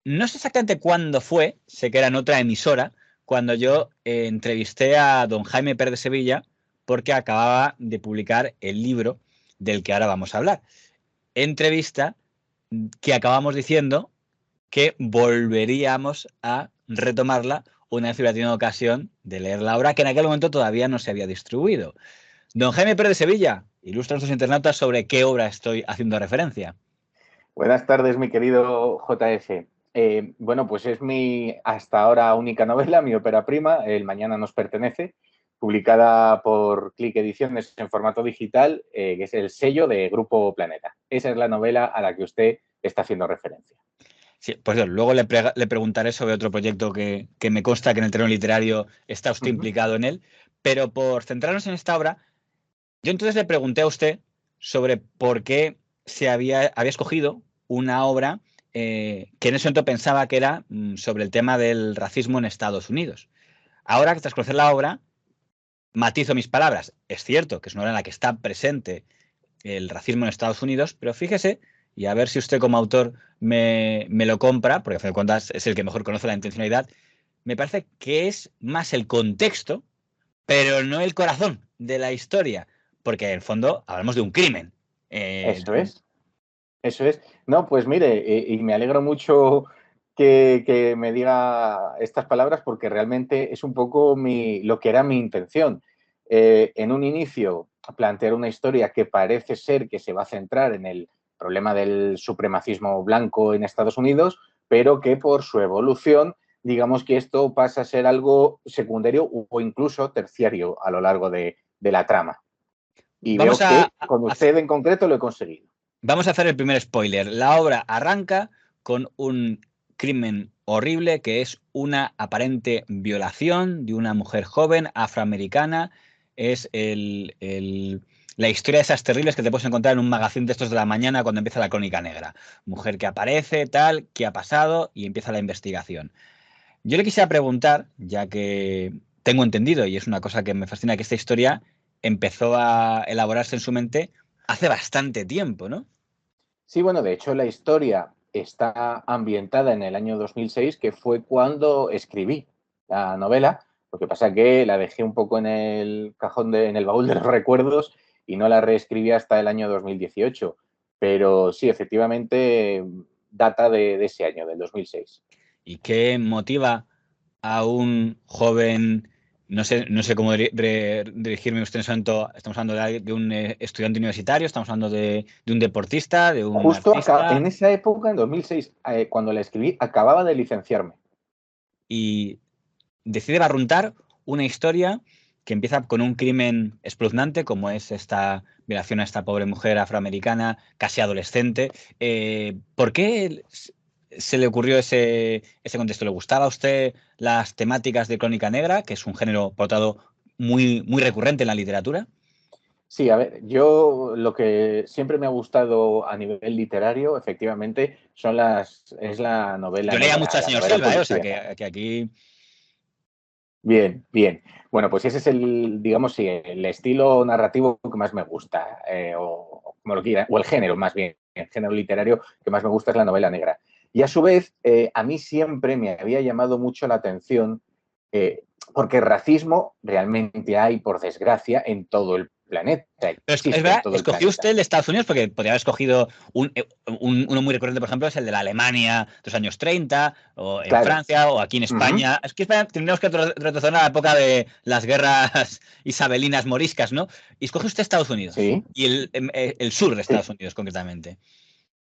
no sé exactamente cuándo fue, sé que era en otra emisora, cuando yo entrevisté a don Jaime Pérez de Sevilla porque acababa de publicar el libro del que ahora vamos a hablar. Entrevista que acabamos diciendo que volveríamos a retomarla una vez hubiera tenido ocasión de leer la obra que en aquel momento todavía no se había distribuido. Don Jaime Pérez de Sevilla, ilustra a nuestros internautas sobre qué obra estoy haciendo referencia. Buenas tardes, mi querido JF. Bueno, pues es mi hasta ahora única novela, mi ópera prima, El Mañana nos pertenece, publicada por Click Ediciones en formato digital, que es el sello de Grupo Planeta. Esa es la novela a la que usted está haciendo referencia. Sí, pues luego le preguntaré sobre otro proyecto que me consta que en el terreno literario está usted implicado en él, pero por centrarnos en esta obra, yo entonces le pregunté a usted sobre por qué había escogido una obra que en ese momento pensaba que era sobre el tema del racismo en Estados Unidos. Ahora que tras conocer la obra, matizo mis palabras. Es cierto que es una obra en la que está presente el racismo en Estados Unidos, pero fíjese, y a ver si usted como autor me lo compra, porque a fin de cuentas es el que mejor conoce la intencionalidad, me parece que es más el contexto, pero no el corazón de la historia, porque en el fondo hablamos de un crimen. Eso es, eso es. No, pues mire, y me alegro mucho que me diga estas palabras porque realmente es un poco lo que era mi intención. En un inicio, plantear una historia que parece ser que se va a centrar en el problema del supremacismo blanco en Estados Unidos, pero que por su evolución, digamos que esto pasa a ser algo secundario o incluso terciario a lo largo de la trama. Y Vamos veo a, que con usted en concreto lo he conseguido. Vamos a hacer el primer spoiler. La obra arranca con un crimen horrible que es una aparente violación de una mujer joven afroamericana. Es la historia de esas terribles que te puedes encontrar en un magazine de estos de la mañana cuando empieza la crónica negra. Mujer que aparece, tal, qué ha pasado y empieza la investigación. Yo le quisiera preguntar, ya que tengo entendido, y es una cosa que me fascina, que esta historia empezó a elaborarse en su mente hace bastante tiempo, ¿no? Sí, bueno, de hecho la historia está ambientada en el año 2006, que fue cuando escribí la novela. Lo que pasa que la dejé un poco en el cajón, en el baúl de los recuerdos y no la reescribí hasta el año 2018. Pero sí, efectivamente, data de ese año, del 2006. ¿Y qué motiva a un joven, no sé cómo dirigirme usted en ese momento, estamos hablando de un estudiante universitario, estamos hablando de un deportista, de un Justo artista, en esa época, en 2006, cuando la escribí, acababa de licenciarme. y decide barruntar una historia que empieza con un crimen espeluznante, como es esta violación a esta pobre mujer afroamericana, casi adolescente. ¿Por qué se le ocurrió ese contexto? ¿Le gustaba a usted las temáticas de Crónica Negra, que es un género, por otro lado, muy, muy recurrente en la literatura? Sí, a ver, yo lo que siempre me ha gustado a nivel literario, efectivamente, es la novela Yo leía mucho negra, al la señor novela Silva, o sea, policíaca. que aquí... Bien, bien. Bueno, pues ese es digamos, sí, el estilo narrativo que más me gusta, o como lo quiera, o el género más bien, el género literario que más me gusta es la novela negra. Y a su vez, a mí siempre me había llamado mucho la atención, eh, porque racismo realmente hay, por desgracia, en todo el planeta, Pero es existe en verdad, todo el escogió planeta. usted el de Estados Unidos porque podría haber escogido uno muy recurrente, por ejemplo, es el de la Alemania de los años 30, o en Claro. Francia, o aquí en Uh-huh. España. Es que España tendríamos que retroceder a la época de las guerras isabelinas moriscas, ¿no? Y escoge usted Estados Unidos, Sí, y el sur de Estados sí. Unidos, concretamente.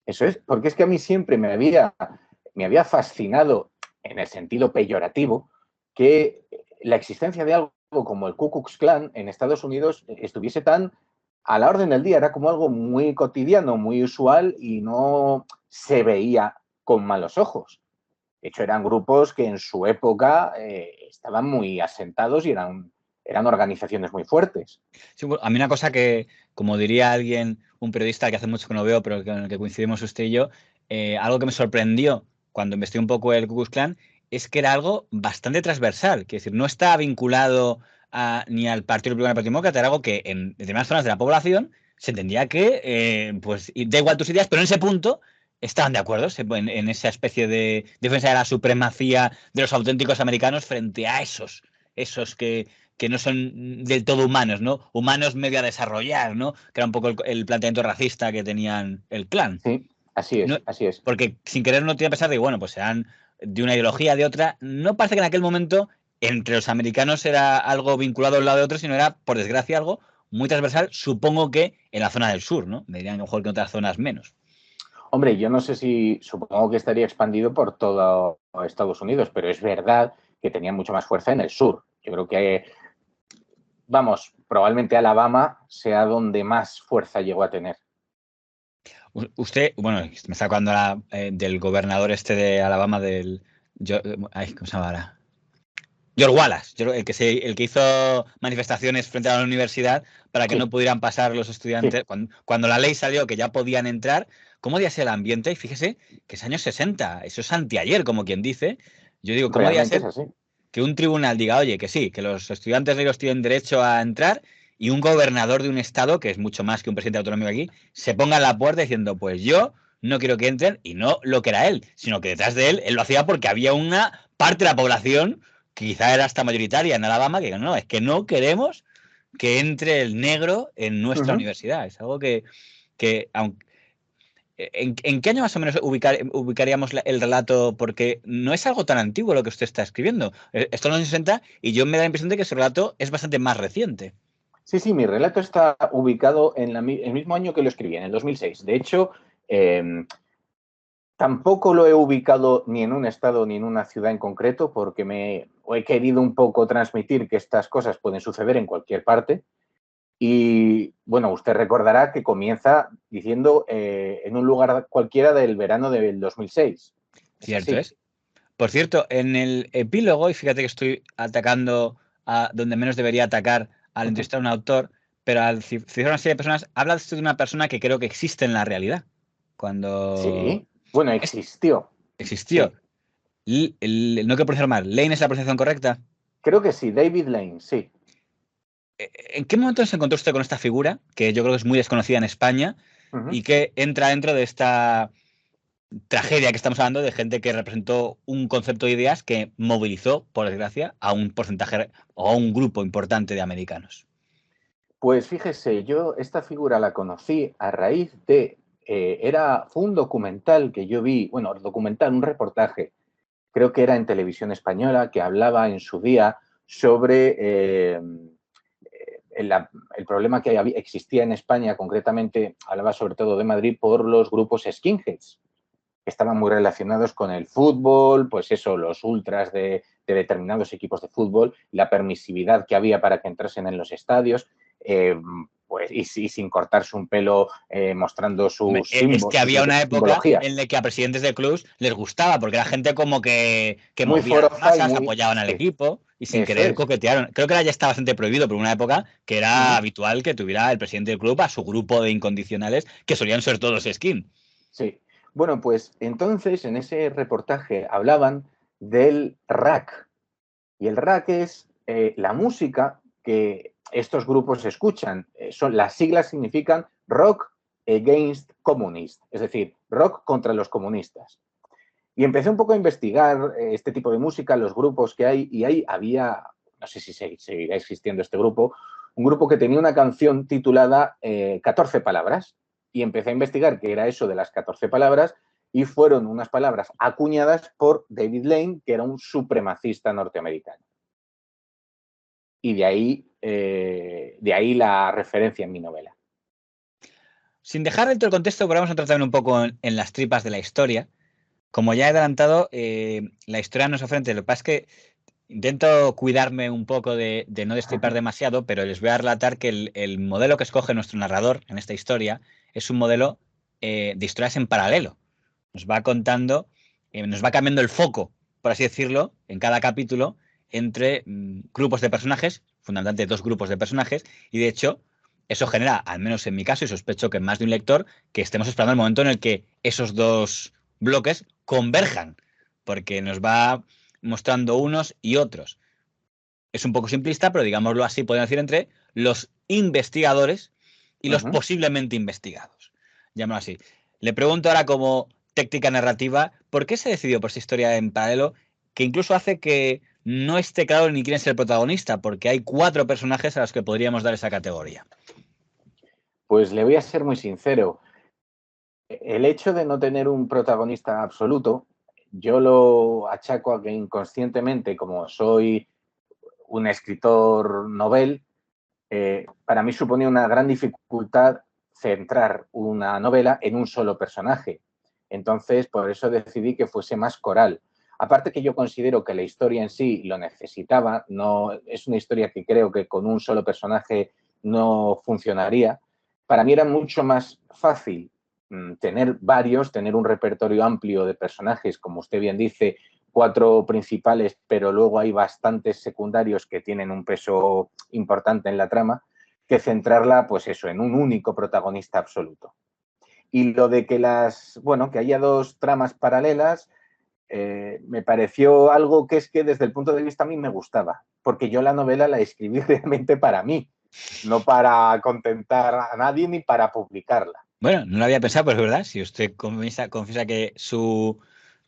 Eso es, porque es que a mí siempre me había fascinado, en el sentido peyorativo, que la existencia de algo como el Ku Klux Klan en Estados Unidos estuviese tan a la orden del día. Era como algo muy cotidiano, muy usual y no se veía con malos ojos. De hecho, eran grupos que en su época estaban muy asentados y eran organizaciones muy fuertes. Sí, bueno, a mí una cosa que, como diría alguien, un periodista que hace mucho que no veo, pero con el que coincidimos usted y yo, algo que me sorprendió cuando investigué un poco el Ku Klux Klan es que era algo bastante transversal, que es decir, no está vinculado ni al Partido Republicano ni al Partido Demócrata, era algo que en determinadas zonas de la población se entendía que, pues, da igual tus ideas, pero en ese punto estaban de acuerdo en esa especie de defensa de la supremacía de los auténticos americanos frente a esos que no son del todo humanos, ¿no? Humanos medio a desarrollar, ¿no? Que era un poco el planteamiento racista que tenían el clan. Sí, así No, es, así es. porque sin querer no tiene que pensar de, bueno, pues serán de una ideología, de otra. No parece que en aquel momento entre los americanos era algo vinculado a un lado de otro, sino era, por desgracia, algo muy transversal, supongo que en la zona del sur, ¿no? Me dirían a lo mejor que en otras zonas menos. Hombre, yo no sé si, supongo que estaría expandido por todo Estados Unidos, pero es verdad que tenía mucho más fuerza en el sur. Yo creo que, vamos, probablemente Alabama sea donde más fuerza llegó a tener. Usted, bueno, me está acordando del gobernador este de Alabama, ay, ¿cómo se llama ahora? George Wallace, el que hizo manifestaciones frente a la universidad para que no Sí, pudieran pasar los sí, estudiantes. Cuando la ley salió que ya podían entrar, ¿cómo debía ser el ambiente? Y fíjese que es años 60, eso es anteayer, como quien dice. Yo digo, ¿cómo debía realmente es ser así. que un tribunal diga, oye, que sí, que los estudiantes negros tienen derecho a entrar y un gobernador de un estado, que es mucho más que un presidente autonómico aquí, se ponga en la puerta diciendo, pues yo no quiero que entren, y no lo que era él, sino que detrás de él lo hacía porque había una parte de la población, quizá era hasta mayoritaria en Alabama, que no, es que no queremos que entre el negro en nuestra Ujú. universidad. Es algo que aunque, ¿en qué año más o menos ubicaríamos el relato? Porque no es algo tan antiguo lo que usted está escribiendo. Esto en los años 60 y yo me da la impresión de que su relato es bastante más reciente. Sí, sí, mi relato está ubicado en el mismo año que lo escribí, en el 2006. De hecho, eh, tampoco lo he ubicado ni en un estado ni en una ciudad en concreto, porque he querido un poco transmitir que estas cosas pueden suceder en cualquier parte. Y bueno, usted recordará que comienza diciendo en un lugar cualquiera del verano del 2006. Es Cierto así. es. Por cierto, en el epílogo, y fíjate que estoy atacando a donde menos debería atacar al Ujú. entrevistar a un autor, pero al citar una serie de personas, habla esto de una persona que creo que existe en la realidad. Cuando Sí, bueno, es- existió. existió. Sí, No quiero pronunciar mal. ¿Lane es la pronunciación correcta? creo que sí, David Lane, sí. ¿En qué momento se encontró usted con esta figura, que yo creo que es muy desconocida en España, Ujú. y que entra dentro de esta tragedia que estamos hablando de gente que representó un concepto de ideas que movilizó, por desgracia, a un porcentaje o a un grupo importante de americanos? Pues fíjese, yo esta figura la conocí a raíz fue un documental que yo vi, bueno, documental, un reportaje, creo que era en televisión española, que hablaba en su día sobre el problema que existía en España, concretamente hablaba sobre todo de Madrid por los grupos skinheads, que estaban muy relacionados con el fútbol, pues eso, los ultras de determinados equipos de fútbol, la permisividad que había para que entrasen en los estadios, pues, y sin cortarse un pelo, mostrando Hombre, sus es símbolos, que sus había una época simbologías. en la que a presidentes de clubs les gustaba, porque era gente como que Muy movía las forofa y masas, muy... apoyaban al Sí, equipo y sin eso querer es. coquetearon. Creo que ahora ya está bastante prohibido, pero en una época que era Ujú. habitual que tuviera el presidente del club a su grupo de incondicionales, que solían ser todos skin. Sí. Bueno, pues entonces en ese reportaje hablaban del rack. Y el rack es la música que estos grupos escuchan. Las siglas significan Rock Against Communist, es decir, rock contra los comunistas. Y empecé un poco a investigar este tipo de música, los grupos que hay, y ahí había, no sé si seguirá existiendo este grupo, un grupo que tenía una canción titulada 14 palabras. Y empecé a investigar qué era eso de las 14 palabras, y fueron unas palabras acuñadas por David Lane, que era un supremacista norteamericano. Y de ahí la referencia en mi novela. Sin dejar dentro del contexto, pero vamos a tratar un poco en las tripas de la historia. Como ya he adelantado, la historia nos ofrece. Lo que pasa es que intento cuidarme un poco de no destripar demasiado, pero les voy a relatar que el modelo que escoge nuestro narrador en esta historia es un modelo de historias en paralelo. Nos va contando, nos va cambiando el foco, por así decirlo, en cada capítulo entre grupos de personajes, fundamentalmente dos grupos de personajes, y de hecho eso genera, al menos en mi caso, y sospecho que en más de un lector, que estemos esperando el momento en el que esos dos bloques converjan, porque nos va mostrando unos y otros. Es un poco simplista, pero digámoslo así, podemos decir entre los investigadores y Uh los -huh. posiblemente investigados. Llámalo así. Le pregunto ahora como técnica narrativa, ¿por qué se decidió por esta historia en paralelo que incluso hace que no esté claro ni quién es el protagonista? Porque hay 4 personajes a los que podríamos dar esa categoría. Pues le voy a ser muy sincero. El hecho de no tener un protagonista absoluto, yo lo achaco a que inconscientemente, como soy un escritor novel, para mí suponía una gran dificultad centrar una novela en un solo personaje. Entonces, por eso decidí que fuese más coral. Aparte que yo considero que la historia en sí lo necesitaba, no es una historia que creo que con un solo personaje no funcionaría. Para mí era mucho más fácil tener varios, tener un repertorio amplio de personajes, como usted bien dice, 4 principales, pero luego hay bastantes secundarios que tienen un peso importante en la trama, que centrarla, pues eso, en un único protagonista absoluto. Y lo de que que haya 2 tramas paralelas, me pareció algo que es que desde el punto de vista a mí me gustaba, porque yo la novela la escribí realmente para mí, no para contentar a nadie ni para publicarla. Bueno, no lo había pensado, pero es verdad. Si usted confiesa que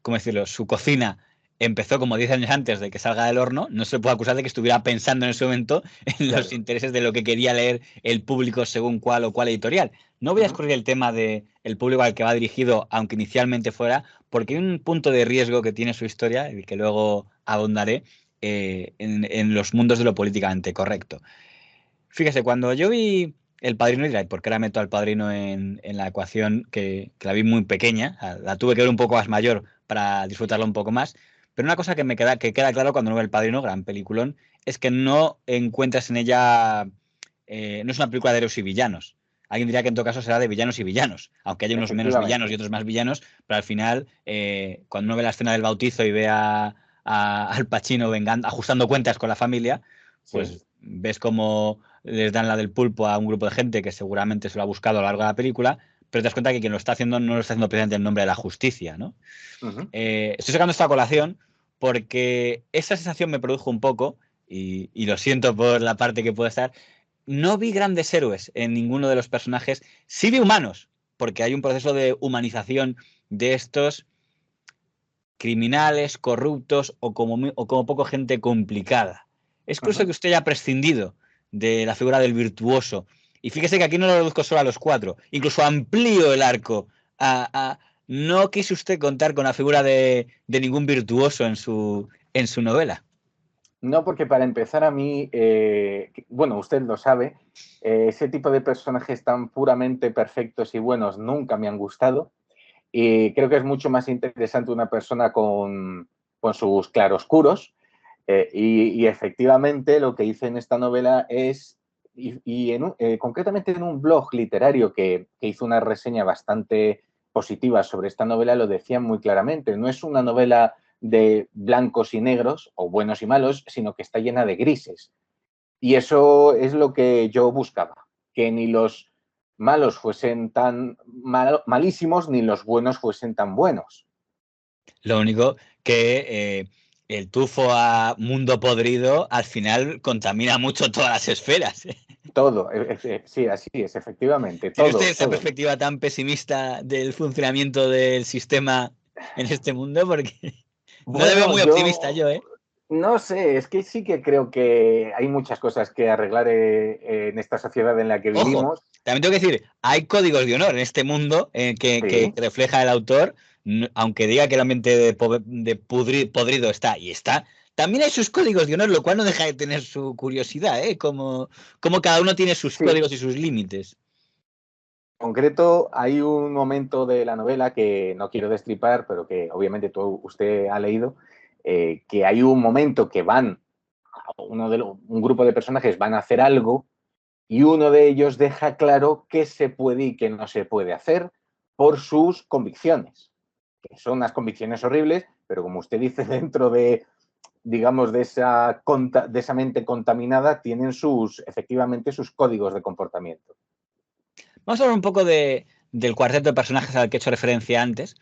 ¿cómo decirlo? Su cocina empezó como 10 años antes de que salga del horno, no se le puede acusar de que estuviera pensando en ese momento en los intereses de lo que quería leer el público según cuál o cuál editorial. No voy a escoger el tema del público al que va dirigido, aunque inicialmente fuera, porque hay un punto de riesgo que tiene su historia, el que luego abundaré, en los mundos de lo políticamente correcto. Fíjese, cuando yo vi El Padrino, y porque ahora meto al Padrino en la ecuación, que la vi muy pequeña, la tuve que ver un poco más mayor para disfrutarla un poco más, pero una cosa que queda claro cuando uno ve El Padrino, gran peliculón, es que no encuentras en ella, no es una película de héroes y villanos. Alguien diría que en todo caso será de villanos y villanos, aunque hay unos menos villanos y otros más villanos, pero al final, cuando uno ve la escena del bautizo y ve Al Pacino ajustando cuentas con la familia, pues Sí. ves cómo les dan la del pulpo a un grupo de gente que seguramente se lo ha buscado a lo largo de la película, pero te das cuenta que quien lo está haciendo no lo está haciendo precisamente en nombre de la justicia, ¿no? Estoy sacando esta colación porque esa sensación me produjo un poco, y lo siento por la parte que pueda estar, no vi grandes héroes en ninguno de los personajes, sí vi humanos, porque hay un proceso de humanización de estos criminales, corruptos o como poco gente complicada. Es curioso que usted haya prescindido de la figura del virtuoso. Y fíjese que aquí no lo reduzco solo a los 4, incluso amplío el arco. No quiso usted contar con la figura de ningún virtuoso en su novela. No, porque para empezar a mí, bueno, usted lo sabe, ese tipo de personajes tan puramente perfectos y buenos nunca me han gustado. Y creo que es mucho más interesante una persona con sus claroscuros. Y efectivamente lo que hice en esta novela es, concretamente en un blog literario que hizo una reseña bastante positiva sobre esta novela, lo decían muy claramente. No es una novela de blancos y negros o buenos y malos, sino que está llena de grises. Y eso es lo que yo buscaba, que ni los malos fuesen tan malísimos ni los buenos fuesen tan buenos. Lo único que el tufo a mundo podrido al final contamina mucho todas las esferas. Todo, sí, así es, efectivamente, ¿Tiene usted todo, esa todo. perspectiva tan pesimista del funcionamiento del sistema en este mundo? Porque no le veo Bueno, muy optimista yo, ¿eh? no sé, es que sí que creo que hay muchas cosas que arreglar en esta sociedad en la que Ojo, vivimos. también tengo que decir, hay códigos de honor en este mundo que Sí, refleja el autor, aunque diga que el ambiente de podrido está, y está, también hay sus códigos de honor, lo cual no deja de tener su curiosidad, ¿eh? Como cada uno tiene sus sí. códigos y sus límites. En concreto, hay un momento de la novela que no quiero destripar, pero que obviamente usted ha leído, que hay un momento que un grupo de personajes van a hacer algo y uno de ellos deja claro qué se puede y qué no se puede hacer por sus convicciones, que son unas convicciones horribles, pero como usted dice, dentro de, digamos, de esa mente contaminada, tienen efectivamente sus códigos de comportamiento. Vamos a hablar un poco del cuarteto de personajes al que he hecho referencia antes.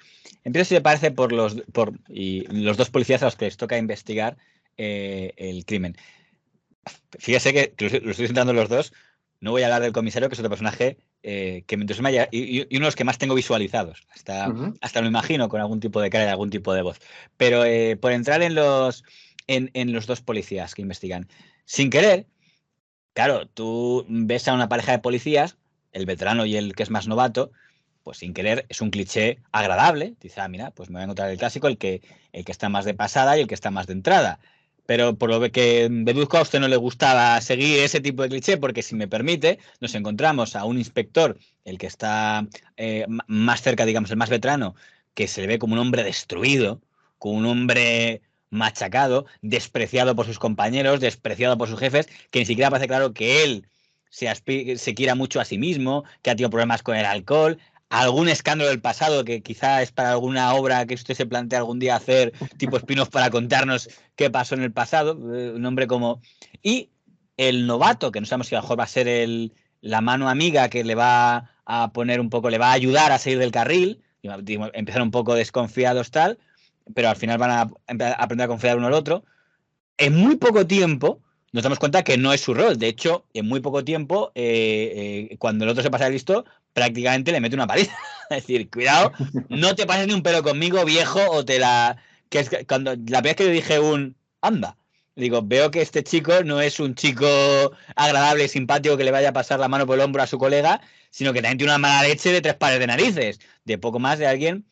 Empiezo, si le parece, por los 2 policías a los que les toca investigar el crimen. Fíjese que lo estoy sentando los dos No voy a hablar del comisario, que es otro personaje que me entusiasma y uno de los que más tengo visualizados. Hasta lo imagino con algún tipo de cara y algún tipo de voz. Pero por entrar en los dos policías que investigan. Sin querer, claro, tú ves a una pareja de policías, el veterano y el que es más novato, pues sin querer es un cliché agradable. Dice, mira, pues me voy a encontrar el clásico, el que está más de pasada y el que está más de entrada. Pero por lo que deduzco, a usted no le gustaba seguir ese tipo de cliché, porque si me permite, nos encontramos a un inspector, el que está más cerca, digamos, el más veterano, que se le ve como un hombre destruido, como un hombre machacado, despreciado por sus compañeros, despreciado por sus jefes, que ni siquiera parece claro que él se quiera mucho a sí mismo, que ha tenido problemas con el alcohol, algún escándalo del pasado que quizá es para alguna obra que usted se plantea algún día hacer, tipo spin-off para contarnos qué pasó en el pasado, un hombre como... Y el novato, que no sabemos si a lo mejor va a ser la mano amiga que le va a poner un poco, le va a ayudar a salir del carril, empezar un poco desconfiados tal, pero al final van a aprender a confiar uno al otro. En muy poco tiempo nos damos cuenta que no es su rol. De hecho, en muy poco tiempo, cuando el otro se pasa de listo, prácticamente le mete una paliza. Es decir, cuidado, no te pases ni un pelo conmigo, viejo, o te la... Que es cuando la primera vez que le dije anda, digo, veo que este chico no es un chico agradable y simpático que le vaya a pasar la mano por el hombro a su colega, sino que también tiene una mala leche de 3 pares de narices, de poco más de alguien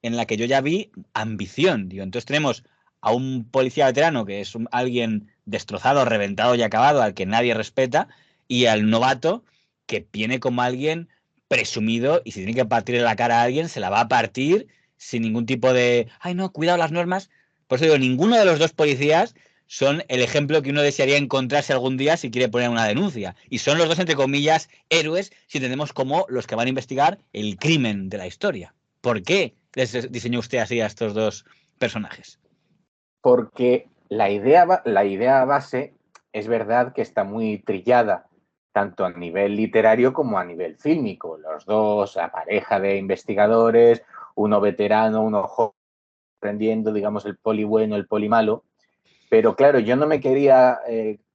en la que yo ya vi ambición. Digo, entonces tenemos a un policía veterano que es alguien destrozado, reventado y acabado, al que nadie respeta, y al novato que viene como alguien presumido y si tiene que partirle la cara a alguien, se la va a partir sin ningún tipo de, ay no, cuidado las normas. Por eso digo, ninguno de los dos policías son el ejemplo que uno desearía encontrarse algún día si quiere poner una denuncia. Y son los dos, entre comillas, héroes, si entendemos como los que van a investigar el crimen de la historia. ¿Por qué les diseñó usted así a estos dos personajes? Porque la idea base es verdad que está muy trillada, tanto a nivel literario como a nivel fílmico. Los dos, la pareja de investigadores, uno veterano, uno joven, aprendiendo, digamos, el poli bueno, el poli malo. Pero claro, yo no me quería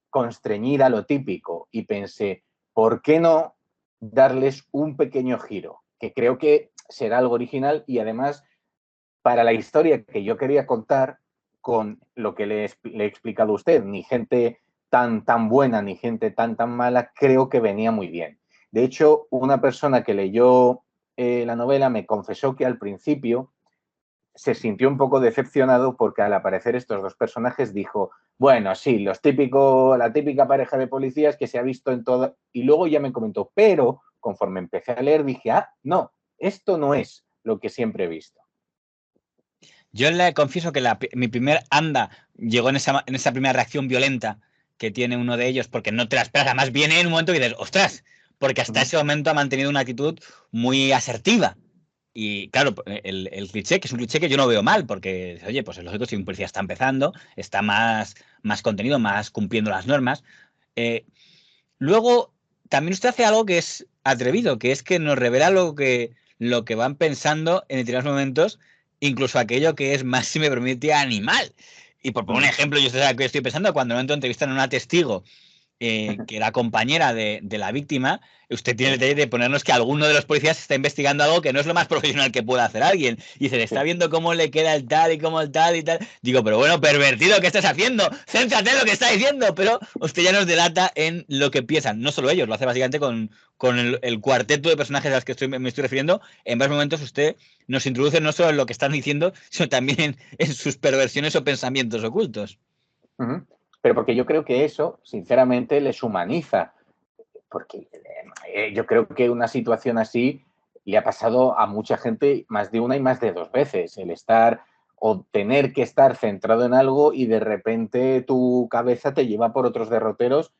constreñir a lo típico y pensé, ¿por qué no darles un pequeño giro? Que creo que será algo original y además para la historia que yo quería contar, con lo que le he explicado a usted, ni gente tan buena ni gente tan mala, creo que venía muy bien. De hecho, una persona que leyó la novela me confesó que al principio se sintió un poco decepcionado porque al aparecer estos dos personajes dijo, bueno, sí, la típica pareja de policías que se ha visto en todo, y luego ya me comentó, pero conforme empecé a leer dije, no, esto no es lo que siempre he visto. Yo le confieso que mi primer anda llegó en esa primera reacción violenta que tiene uno de ellos, porque no te la esperas. Además, viene en un momento que dices, ostras, porque hasta ese momento ha mantenido una actitud muy asertiva. Y claro, el cliché, que es un cliché que yo no veo mal, porque, oye, pues es lógico, si un policía está empezando, está más contenido, más cumpliendo las normas. Eh, Luego, también usted hace algo que es atrevido, que es que nos revela lo que van pensando en determinados momentos, incluso aquello que es más, si me permite, animal. Y por poner un ejemplo, yo sé a qué estoy pensando, cuando en un momento entrevistan a una testigo que era compañera de la víctima, usted tiene el detalle de ponernos que alguno de los policías está investigando algo que no es lo más profesional que pueda hacer alguien. Y se le está viendo cómo le queda el tal y cómo el tal y tal. Digo, pero bueno, pervertido, ¿qué estás haciendo? Céntrate en lo que está diciendo. Pero usted ya nos delata en lo que piensan. No solo ellos, lo hace básicamente con el cuarteto de personajes a los que me estoy refiriendo. En varios momentos usted nos introduce no solo en lo que están diciendo, sino también en sus perversiones o pensamientos ocultos. Pero porque yo creo que eso, sinceramente, les humaniza. Porque yo creo que una situación así le ha pasado a mucha gente más de una y más de dos veces. El estar o tener que estar centrado en algo y de repente tu cabeza te lleva por otros derroteros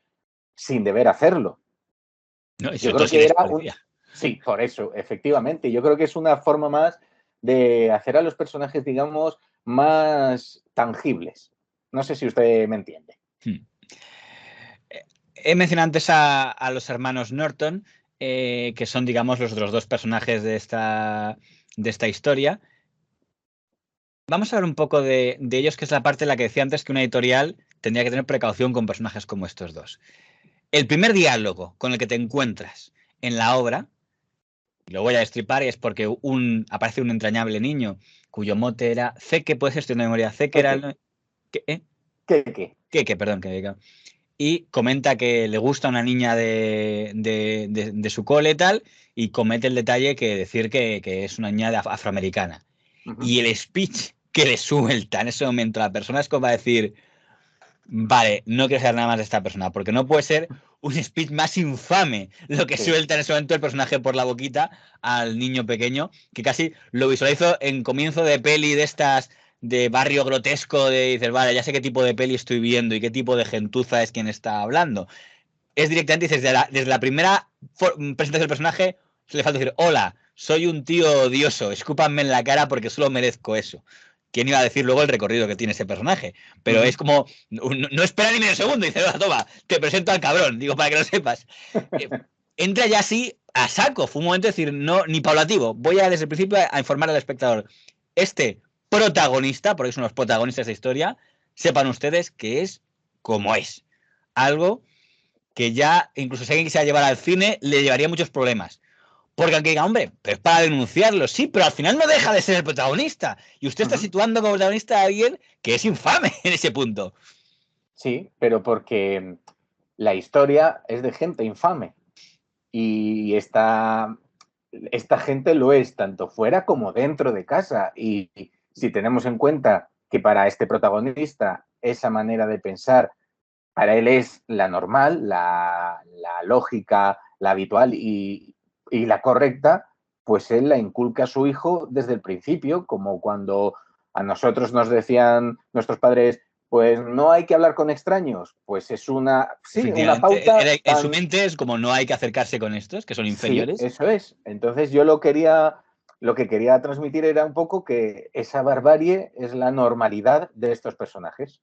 sin deber hacerlo. ¿No? Y Yo sobre todo creo si que eres era un... policía. Sí, por eso, efectivamente. Yo creo que es una forma más de hacer a los personajes, digamos, más tangibles. No sé si usted me entiende. He mencionado antes a los hermanos Norton, que son, digamos, los otros dos personajes de esta historia. Vamos a hablar un poco de ellos, que es la parte en la que decía antes que una editorial tendría que tener precaución con personajes como estos dos. El primer diálogo con el que te encuentras en la obra, lo voy a destripar, y es porque aparece un entrañable niño cuyo mote era Zeke, puede ser, estoy de memoria, Zeke era... ¿Qué? Perdón, y comenta que le gusta una niña de su cole y tal, y comete el detalle que decir que es una niña afroamericana. Y el speech que le suelta en ese momento a la persona es como para decir, vale, no quiero saber nada más de esta persona, porque no puede ser un speech más infame lo que suelta en ese momento el personaje por la boquita al niño pequeño, que casi lo visualizo en comienzo de peli de estas de barrio grotesco, de dices, vale, ya sé qué tipo de peli estoy viendo y qué tipo de gentuza es quien está hablando. Es directamente, dices, desde la primera presentación del personaje, le falta decir, hola, soy un tío odioso, escúpanme en la cara porque solo merezco eso. ¿Quién iba a decir luego el recorrido que tiene ese personaje? Pero es como, no espera ni medio segundo, dice, toma, te presento al cabrón, digo, para que lo sepas. Entra ya así a saco, fue un momento de decir, no, ni paulativo, voy a desde el principio a informar al espectador. Este protagonista, porque son los protagonistas de historia, sepan ustedes que es como es. Algo que ya, incluso si alguien quisiera llevar al cine, le llevaría muchos problemas. Porque aunque diga, hombre, pero es para denunciarlo, sí, pero al final no deja de ser el protagonista. Y usted está situando como protagonista a alguien que es infame en ese punto. Sí, pero porque la historia es de gente infame. Y esta gente lo es tanto fuera como dentro de casa. Y si tenemos en cuenta que para este protagonista esa manera de pensar, para él es la normal, la lógica, la habitual y la correcta, pues él la inculca a su hijo desde el principio, como cuando a nosotros nos decían nuestros padres, pues no hay que hablar con extraños, pues es una pauta en su mente es como no hay que acercarse con estos, que son inferiores. Sí, eso es. Entonces yo lo que quería transmitir era un poco que esa barbarie es la normalidad de estos personajes.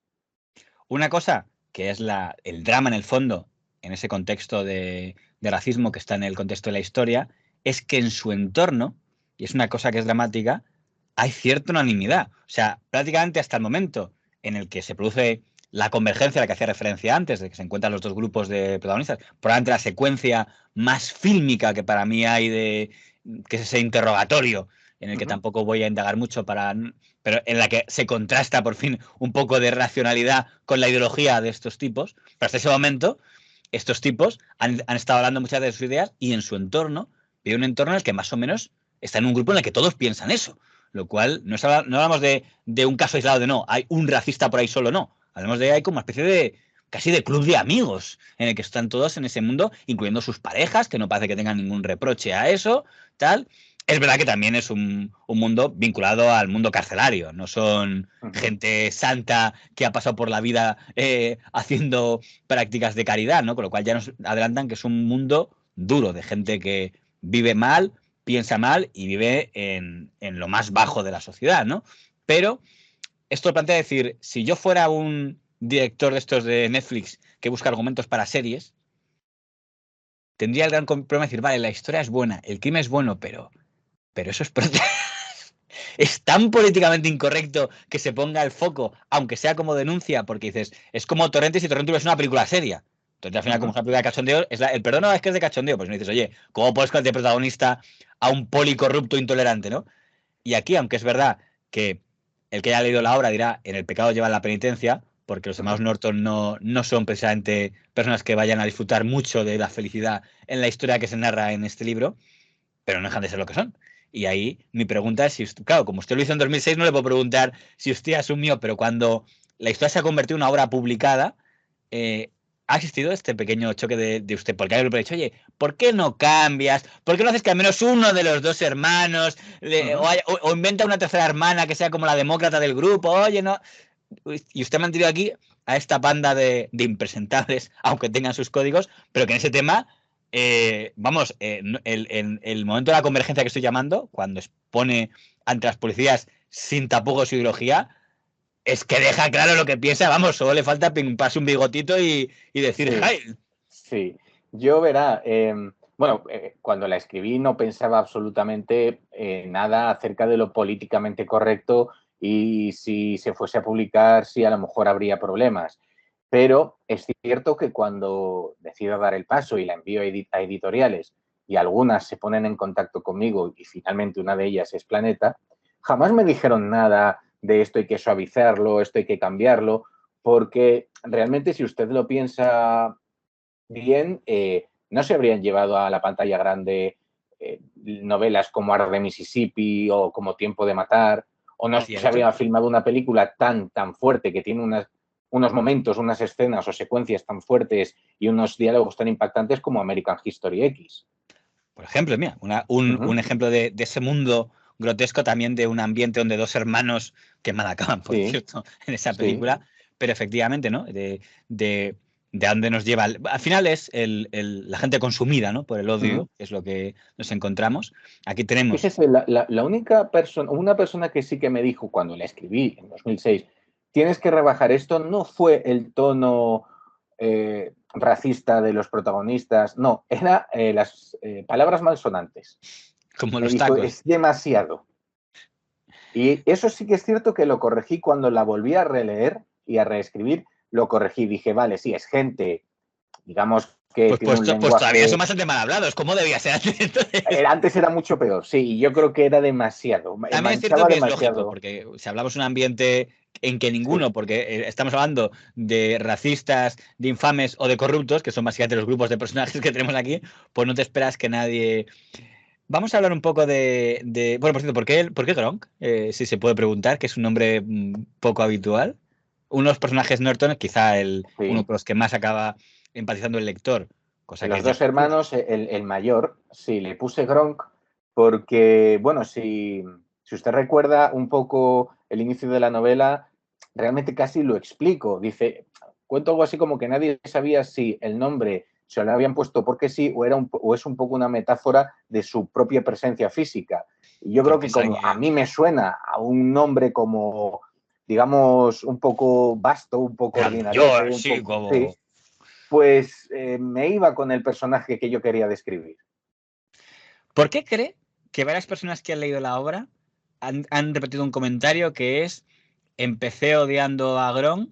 Una cosa que es el drama en el fondo, en ese contexto de racismo que está en el contexto de la historia, es que en su entorno, y es una cosa que es dramática, hay cierta unanimidad. O sea, prácticamente hasta el momento en el que se produce la convergencia a la que hacía referencia antes, de que se encuentran los dos grupos de protagonistas, probablemente la secuencia más fílmica que para mí hay que es ese interrogatorio, en el que tampoco voy a indagar mucho pero en la que se contrasta por fin un poco de racionalidad con la ideología de estos tipos. Pero hasta ese momento, estos tipos han estado hablando muchas de sus ideas y en su entorno, vive un entorno en el que más o menos está en un grupo en el que todos piensan eso. Lo cual, no hablamos de un caso aislado de no, hay un racista por ahí solo, no. Hablamos de hay como una especie de casi de club de amigos en el que están todos en ese mundo, incluyendo sus parejas, que no parece que tengan ningún reproche a eso, tal. Es verdad que también es un mundo vinculado al mundo carcelario, no son gente santa que ha pasado por la vida haciendo prácticas de caridad, ¿no? Con lo cual ya nos adelantan que es un mundo duro, de gente que vive mal, piensa mal y vive en lo más bajo de la sociedad, ¿no? Pero esto lo plantea decir, si yo fuera un director de estos de Netflix que busca argumentos para series, tendría el gran problema de decir, vale, la historia es buena, el crimen es bueno, pero eso es tan políticamente incorrecto que se ponga el foco, aunque sea como denuncia, porque dices, es como Torrente si Torrente es una película seria. Entonces, al final, como es una película de cachondeo, el perdón no es que es de cachondeo, pues me dices, oye, ¿cómo puedes poner de protagonista a un poli corrupto intolerante, no? Y aquí, aunque es verdad que el que haya leído la obra dirá, en el pecado lleva la penitencia, porque los hermanos Norton no son precisamente personas que vayan a disfrutar mucho de la felicidad en la historia que se narra en este libro, pero no dejan de ser lo que son. Y ahí mi pregunta es si usted, claro, como usted lo hizo en 2006, no le puedo preguntar si usted asumió, pero cuando la historia se ha convertido en una obra publicada, ha existido este pequeño choque de usted, porque alguien le ha dicho, oye, ¿por qué no cambias? ¿Por qué no haces que al menos uno de los dos hermanos o inventa una tercera hermana que sea como la demócrata del grupo? Oye, no. Y usted me ha mantenido aquí a esta banda de impresentables, aunque tengan sus códigos, pero que en ese tema vamos, el momento de la convergencia que estoy llamando, cuando expone ante las policías sin tapujos su ideología, es que deja claro lo que piensa, vamos, solo le falta pimparse un bigotito y decir, Sí, ¡Hey! sí. Yo verá, bueno, cuando la escribí no pensaba absolutamente nada acerca de lo políticamente correcto y si se fuese a publicar, sí, a lo mejor habría problemas. Pero es cierto que cuando decido dar el paso y la envío a editoriales y algunas se ponen en contacto conmigo y finalmente una de ellas es Planeta, jamás me dijeron nada de esto hay que suavizarlo, esto hay que cambiarlo, porque realmente si usted lo piensa bien, no se habrían llevado a la pantalla grande novelas como Arde Mississippi o como Tiempo de Matar, o no se habría filmado una película tan fuerte que tiene unos momentos, unas escenas o secuencias tan fuertes y unos diálogos tan impactantes como American History X. Por ejemplo, mira, un ejemplo de ese mundo grotesco también de un ambiente donde dos hermanos que mal acaban, por cierto, en esa película, pero efectivamente, ¿no? De dónde nos lleva. Al final es la gente consumida, ¿no? Por el odio, que es lo que nos encontramos. Aquí tenemos... Fíjese, la única persona, una persona que sí que me dijo cuando la escribí en 2006, tienes que rebajar esto, no fue el tono racista de los protagonistas, no, era las palabras malsonantes. Como Me los dijo, tacos. es demasiado. Y eso sí que es cierto que lo corregí cuando la volví a releer y a reescribir, lo corregí. Dije, vale, sí, es gente, digamos que tiene un lenguaje... Pues todavía son bastante mal hablados. ¿Cómo debía ser antes? Entonces... Antes era mucho peor, sí, y yo creo que era demasiado. También es cierto que es lógico, porque si hablamos de un ambiente en que ninguno, porque estamos hablando de racistas, de infames o de corruptos, que son básicamente los grupos de personajes que tenemos aquí, pues no te esperas que nadie... Vamos a hablar un poco de... Bueno, por cierto, ¿por qué Gronk? Si se puede preguntar, que es un nombre poco habitual. Unos personajes Norton, quizá uno de los que más acaba empatizando el lector. Cosa Los que dos hermanos, el mayor, sí, le puse Gronk porque, bueno, si usted recuerda un poco el inicio de la novela, realmente casi lo explico. Dice, cuento algo así como que nadie sabía si el nombre se lo habían puesto porque sí o es un poco una metáfora de su propia presencia física. Y yo creo que como a mí me suena a un nombre como, digamos, un poco vasto, un poco ordinario, sí, como... pues me iba con el personaje que yo quería describir. ¿Por qué cree que varias personas que han leído la obra han repetido un comentario que es: empecé odiando a Gron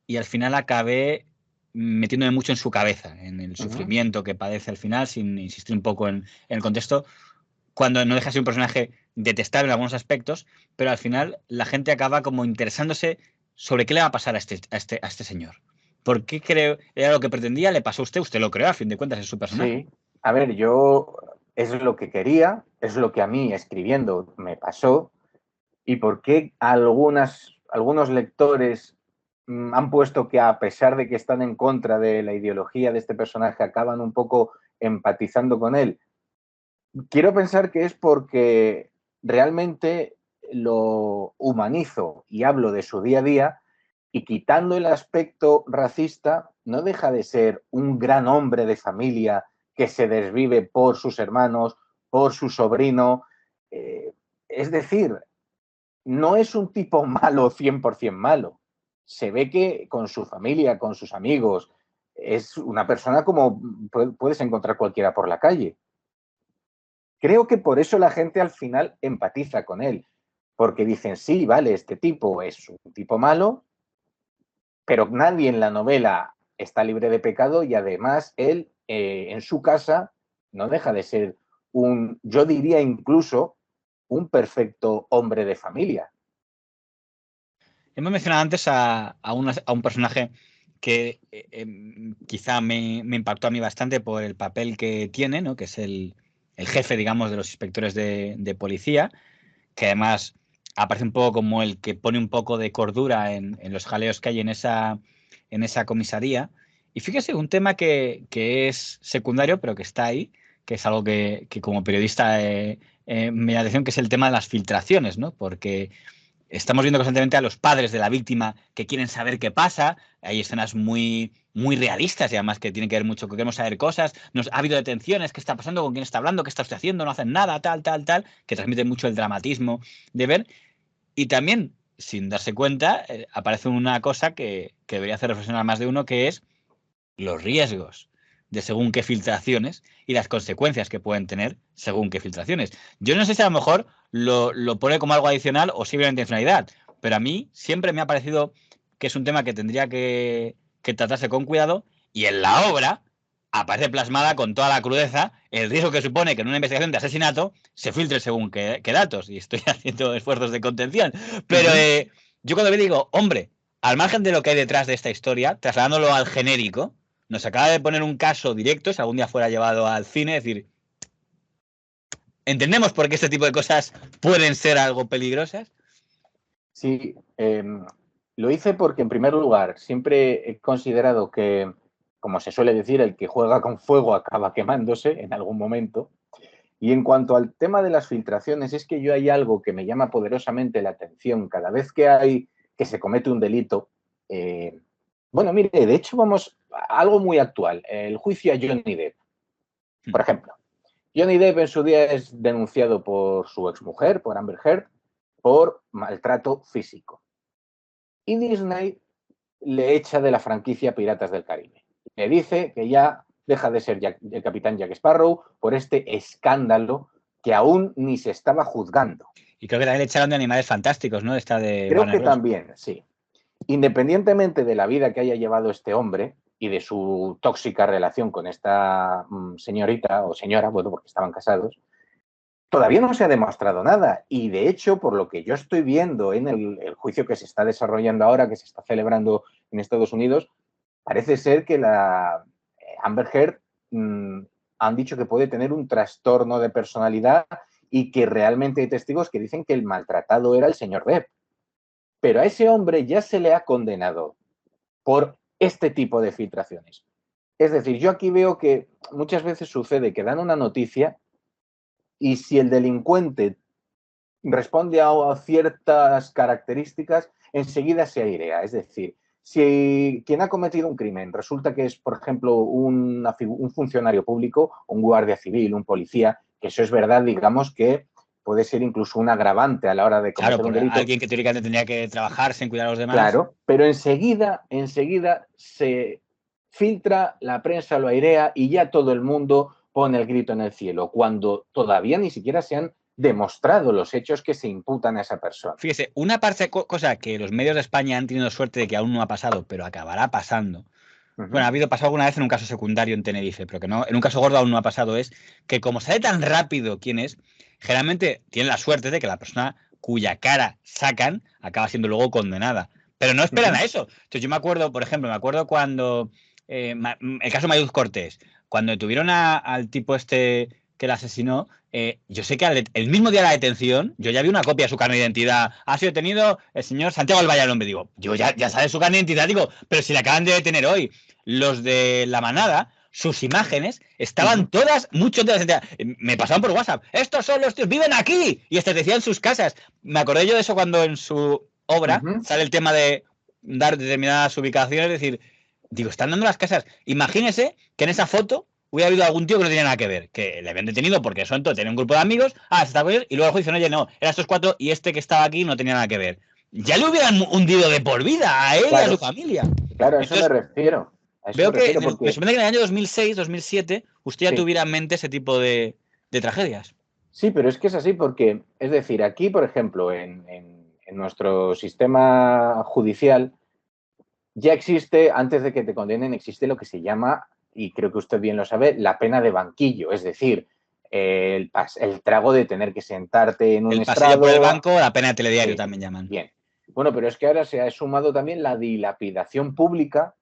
y al final acabé metiéndome mucho en su cabeza, en el sufrimiento que padece al final, sin insistir un poco en el contexto, cuando no deja de ser un personaje detestable en algunos aspectos, pero al final la gente acaba como interesándose sobre qué le va a pasar a este señor? ¿Por qué creo era lo que pretendía? ¿Le pasó a usted? Usted lo creó, a fin de cuentas, es su personaje. Sí, a ver, yo es lo que quería, es lo que a mí escribiendo me pasó, y por qué algunos lectores han puesto que a pesar de que están en contra de la ideología de este personaje, acaban un poco empatizando con él. Quiero pensar que es porque realmente lo humanizo y hablo de su día a día, y quitando el aspecto racista, no deja de ser un gran hombre de familia que se desvive por sus hermanos, por su sobrino. Es decir, no es un tipo malo, 100% malo. Se ve que con su familia, con sus amigos, es una persona como puedes encontrar cualquiera por la calle. Creo que por eso la gente al final empatiza con él, porque dicen, sí, vale, este tipo es un tipo malo, pero nadie en la novela está libre de pecado y además él en su casa no deja de ser yo diría incluso, un perfecto hombre de familia. Hemos mencionado antes a un personaje que quizá me impactó a mí bastante por el papel que tiene, ¿no? Que es el jefe, digamos, de los inspectores de policía, que además aparece un poco como el que pone un poco de cordura en los jaleos que hay en esa comisaría. Y fíjese, un tema que es secundario, pero que está ahí, que es algo que como periodista me da atención, que es el tema de las filtraciones, ¿no? Porque estamos viendo constantemente a los padres de la víctima que quieren saber qué pasa. Hay escenas muy, muy realistas y además que tienen que ver mucho, que queremos saber cosas. Ha habido detenciones, qué está pasando, con quién está hablando, qué está usted haciendo, no hacen nada, tal, tal, tal, que transmite mucho el dramatismo de ver. Y también, sin darse cuenta, aparece una cosa que debería hacer reflexionar a más de uno, que es los riesgos de según qué filtraciones y las consecuencias que pueden tener según qué filtraciones. Yo no sé si a lo mejor lo pone como algo adicional o simplemente en finalidad, pero a mí siempre me ha parecido que es un tema que tendría que que tratarse con cuidado, y en la obra aparece plasmada con toda la crudeza el riesgo que supone que en una investigación de asesinato se filtre según qué datos, y estoy haciendo esfuerzos de contención. Pero yo cuando me digo, hombre, al margen de lo que hay detrás de esta historia, trasladándolo al genérico, nos acaba de poner un caso directo, si algún día fuera llevado al cine, es decir, ¿entendemos por qué este tipo de cosas pueden ser algo peligrosas? Sí, lo hice porque, en primer lugar, siempre he considerado que, como se suele decir, el que juega con fuego acaba quemándose en algún momento. Y en cuanto al tema de las filtraciones, es que yo hay algo que me llama poderosamente la atención cada vez que se comete un delito. Bueno, mire, de hecho vamos a algo muy actual, el juicio a Johnny Depp, por ejemplo. Johnny Depp en su día es denunciado por su exmujer, por Amber Heard, por maltrato físico. Y Disney le echa de la franquicia Piratas del Caribe. Le dice que ya deja de ser el capitán Jack Sparrow por este escándalo que aún ni se estaba juzgando. Y creo que también le echaron de Animales Fantásticos, ¿no? Esta de Creo Warner que Bros. también, sí. Independientemente de la vida que haya llevado este hombre y de su tóxica relación con esta señorita o señora, bueno, porque estaban casados, todavía no se ha demostrado nada. Y de hecho, por lo que yo estoy viendo en el juicio que se está desarrollando ahora, que se está celebrando en Estados Unidos, parece ser que la Amber Heard han dicho que puede tener un trastorno de personalidad y que realmente hay testigos que dicen que el maltratado era el señor Depp. Pero a ese hombre ya se le ha condenado por este tipo de filtraciones. Es decir, yo aquí veo que muchas veces sucede que dan una noticia y si el delincuente responde a ciertas características, enseguida se airea. Es decir, si quien ha cometido un crimen resulta que es, por ejemplo, un funcionario público, un guardia civil, un policía, que eso es verdad, digamos que puede ser incluso un agravante a la hora de Claro, cometer un por delito. alguien que teóricamente tendría que trabajar sin cuidar a los demás. Claro, pero enseguida se filtra, la prensa lo airea y ya todo el mundo pone el grito en el cielo, cuando todavía ni siquiera se han demostrado los hechos que se imputan a esa persona. Fíjese, una cosa que los medios de España han tenido suerte de que aún no ha pasado, pero acabará pasando. Bueno, ha pasado alguna vez en un caso secundario en Tenerife, pero que no, en un caso gordo aún no ha pasado, es que como sale tan rápido quién es, generalmente tienen la suerte de que la persona cuya cara sacan acaba siendo luego condenada. Pero no esperan a eso. Entonces yo me acuerdo, por ejemplo, cuando el caso Mayuz Cortés, cuando detuvieron al tipo este que la asesinó, yo sé que el mismo día de la detención, yo ya vi una copia de su carnet de identidad. Ha sido detenido el señor Santiago del Vallalón. Me digo, yo ya sabe su carnet de identidad, digo, pero si le acaban de detener hoy. Los de La Manada, sus imágenes estaban todas, muchos de las me pasaban por WhatsApp. Estos son los tíos, viven aquí. Y hasta decían sus casas. Me acordé yo de eso cuando en su obra sale el tema de dar determinadas ubicaciones, es decir, digo, están dando las casas. Imagínese que en esa foto hubiera habido algún tío que no tenía nada que ver, que le habían detenido porque son todos, tenía un grupo de amigos, se está con ellos, y luego el juicio, no, oye, no, eran estos cuatro y este que estaba aquí no tenía nada que ver. Ya le hubieran hundido de por vida a él y a su familia. Claro, a eso me refiero. Veo que me sorprende que en el año 2006, 2007, usted ya tuviera en mente ese tipo de tragedias. Sí, pero es que es así porque, es decir, aquí, por ejemplo, en nuestro sistema judicial, ya existe, antes de que te condenen, existe lo que se llama, y creo que usted bien lo sabe, la pena de banquillo, es decir, el trago de tener que sentarte en un estrado. El pasillo por el banco, la pena de telediario también llaman. Bien. Bueno, pero es que ahora se ha sumado también la dilapidación pública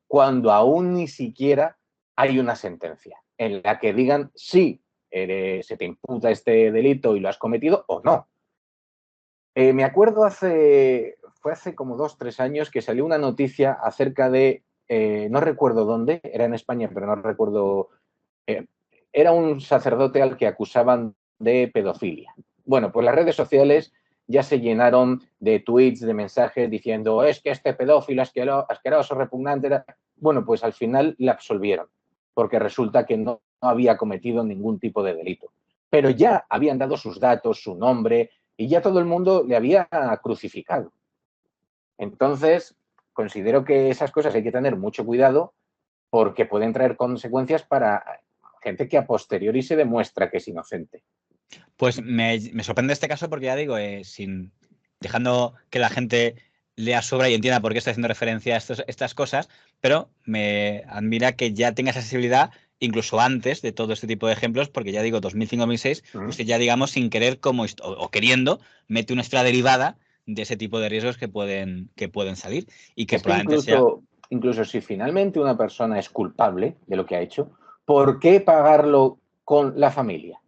cuando aún ni siquiera hay una sentencia en la que digan sí, se te imputa este delito y lo has cometido o no. Me acuerdo fue hace como 2-3 años que salió una noticia acerca de, no recuerdo dónde, era en España, pero no recuerdo, era un sacerdote al que acusaban de pedofilia. Bueno, pues las redes sociales ya se llenaron de tweets, de mensajes diciendo es que este pedófilo asqueroso, repugnante. Bueno, pues al final le absolvieron, porque resulta que no había cometido ningún tipo de delito. Pero ya habían dado sus datos, su nombre, y ya todo el mundo le había crucificado. Entonces, considero que esas cosas hay que tener mucho cuidado porque pueden traer consecuencias para gente que a posteriori se demuestra que es inocente. Pues me sorprende este caso porque ya digo, dejando que la gente lea su obra y entienda por qué estoy haciendo referencia a estas cosas, pero me admira que ya tenga esa sensibilidad incluso antes de todo este tipo de ejemplos, porque ya digo, 2005-2006, usted ya, digamos, sin querer o queriendo, mete una historia derivada de ese tipo de riesgos que pueden salir y que Es que probablemente sea... incluso si finalmente una persona es culpable de lo que ha hecho, ¿por qué pagarlo con la familia?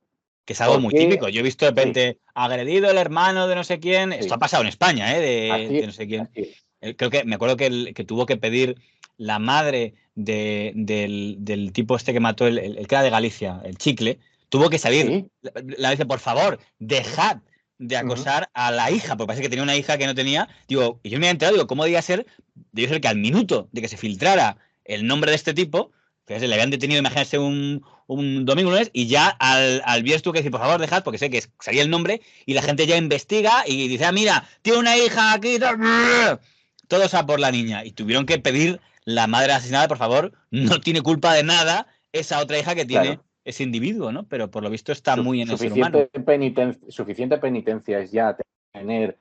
Que es algo ¿Por muy qué? típico. Yo he visto de Sí, repente agredido el hermano de no sé quién. Esto sí, ha pasado en España, así de es, no sé quién. así es. Creo que me acuerdo que tuvo que pedir la madre del tipo este que mató el que era de Galicia, el Chicle, tuvo que salir. Sí, La dice, por favor, dejad de acosar a la hija, porque parece que tenía una hija que no tenía. Digo, y yo me he enterado, digo, ¿cómo debía ser que al minuto de que se filtrara el nombre de este tipo, que le habían detenido, imagínense, un domingo, lunes, y ya al viernes tuve que decir, por favor, dejad, porque sé que salía el nombre, y la gente ya investiga y dice, ah, mira, tiene una hija aquí, todos a por la niña. Y tuvieron que pedir la madre asesinada, por favor, no tiene culpa de nada esa otra hija que tiene claro. ese individuo, ¿no? Pero por lo visto está muy en el ser humano. Suficiente penitencia es ya tener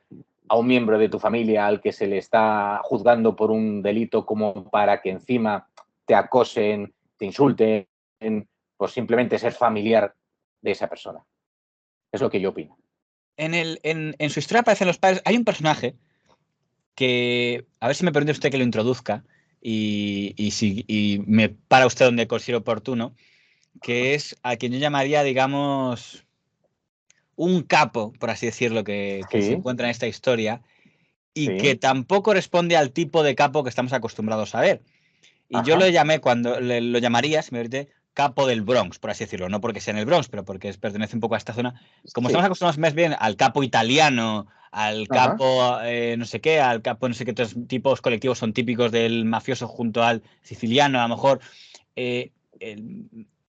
a un miembro de tu familia al que se le está juzgando por un delito como para que encima te acosen, te insulten, por simplemente ser familiar de esa persona. Es lo que yo opino. En su historia aparecen los padres. Hay un personaje que, a ver si me permite usted que lo introduzca y me para usted donde considero oportuno, que es a quien yo llamaría, digamos, un capo, por así decirlo, que se Sí, encuentra en esta historia y que sí, tampoco responde al tipo de capo que estamos acostumbrados a ver. Y yo lo ajá, llamé lo llamaría, si me permite, capo del Bronx, por así decirlo. No porque sea en el Bronx, pero porque pertenece un poco a esta zona. Como estamos sí, acostumbrados más bien al capo italiano, al ajá, capo no sé qué, al capo no sé qué otros tipos colectivos son típicos del mafioso junto al siciliano, a lo mejor. eh,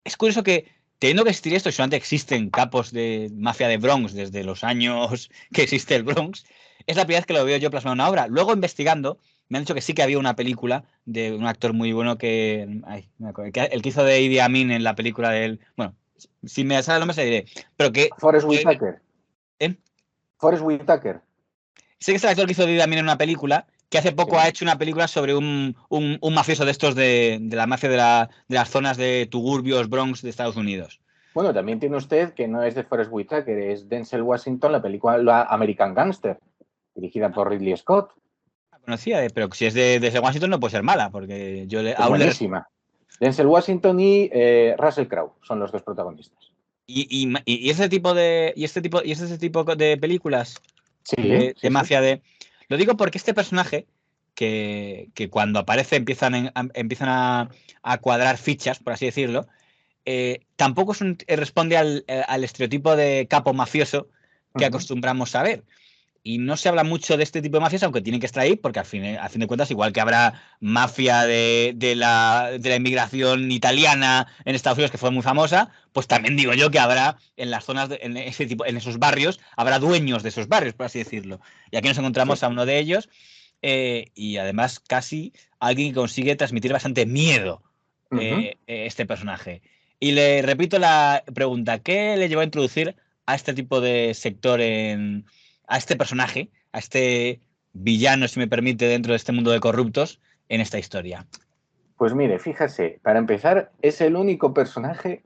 es curioso que, teniendo que existir esto, y solamente existen capos de mafia de Bronx desde los años que existe el Bronx, es la primera vez que lo veo yo plasmado en una obra. Luego, investigando, me han dicho que sí que había una película de un actor muy bueno que... Ay, no me acuerdo, el que hizo de Idi Amin en la película de él. Bueno, si me sale el nombre se diré. Pero que... Forrest Whitaker. ¿eh? Forrest Whitaker. Sé que es el actor que hizo de Idi Amin en una película, que hace poco ha Sí. hecho una película sobre un mafioso de estos de la mafia de las zonas de Tugurbios, Bronx de Estados Unidos. Bueno, también tiene usted que no es de Forrest Whitaker, es Denzel Washington, la película American Gangster, dirigida por Ridley Scott. La conocía, pero si es de Washington no puede ser mala, porque Es aún le... buenísima. Denzel Washington y Russell Crowe son los dos protagonistas. Y ese tipo y ese tipo de películas Sí, de sí, sí. mafia de... Lo digo porque este personaje, que cuando aparece empiezan a cuadrar fichas, por así decirlo, tampoco responde al estereotipo de capo mafioso que Uh-huh. acostumbramos a ver. Y no se habla mucho de este tipo de mafias, aunque tienen que estar ahí, porque a fin de cuentas, igual que habrá mafia de la inmigración italiana en Estados Unidos, que fue muy famosa, pues también digo yo que habrá en las zonas, en ese tipo, en esos barrios, habrá dueños de esos barrios, por así decirlo. Y aquí nos encontramos Sí. a uno de ellos, y además casi alguien que consigue transmitir bastante miedo, Uh-huh. este personaje. Y le repito la pregunta, ¿qué le llevó a introducir a este tipo de sector a este personaje, a este villano, si me permite, dentro de este mundo de corruptos, en esta historia? Pues mire, fíjese, para empezar, es el único personaje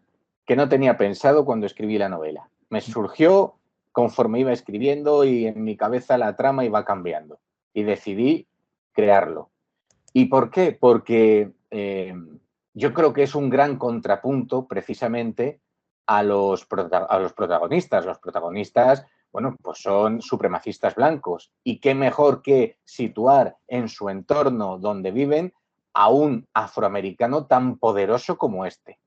que no tenía pensado cuando escribí la novela. Me surgió conforme iba escribiendo y en mi cabeza la trama iba cambiando. Y decidí crearlo. ¿Y por qué? Porque yo creo que es un gran contrapunto precisamente a los protagonistas. Los protagonistas, bueno, pues son supremacistas blancos. ¿Y qué mejor que situar en su entorno donde viven a un afroamericano tan poderoso como este?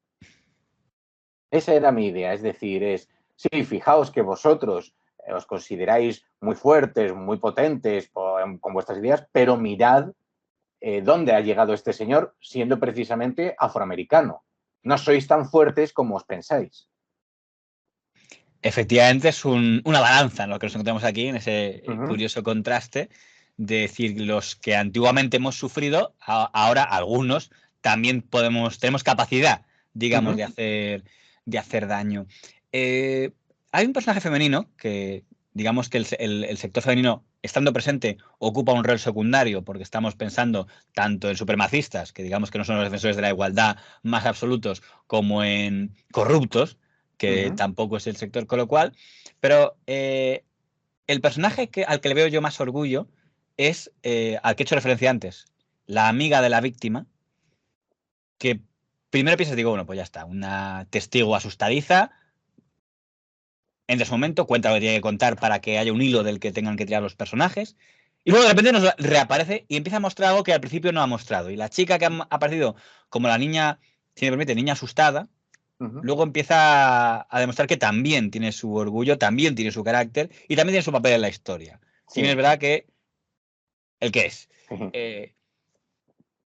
Esa era mi idea, es decir, sí, fijaos que vosotros os consideráis muy fuertes, muy potentes con vuestras ideas, pero mirad dónde ha llegado este señor siendo precisamente afroamericano. No sois tan fuertes como os pensáis. Efectivamente, es una balanza en lo que nos encontramos aquí, en ese Uh -huh. curioso contraste de decir los que antiguamente hemos sufrido, ahora algunos también tenemos capacidad, Uh digamos, -huh. de hacer daño. Eh, Hay un personaje femenino digamos que el sector femenino, estando presente, ocupa un rol secundario porque estamos pensando tanto en supremacistas, que digamos que no son los defensores de la igualdad más absolutos, como en corruptos, que tampoco es el sector, con lo cual, pero el personaje al que le veo yo más orgullo es al que he hecho referencia antes, la amiga de la víctima, que primero piensas, digo, bueno, pues ya está, una testigo asustadiza, en ese momento cuenta lo que tiene que contar para que haya un hilo del que tengan que tirar los personajes, y luego de repente nos reaparece y empieza a mostrar algo que al principio no ha mostrado. Y la chica que ha aparecido como la niña, si me permite, niña asustada, luego empieza a demostrar que también tiene su orgullo, también tiene su carácter y también tiene su papel en la historia. Sí, es verdad que el que es.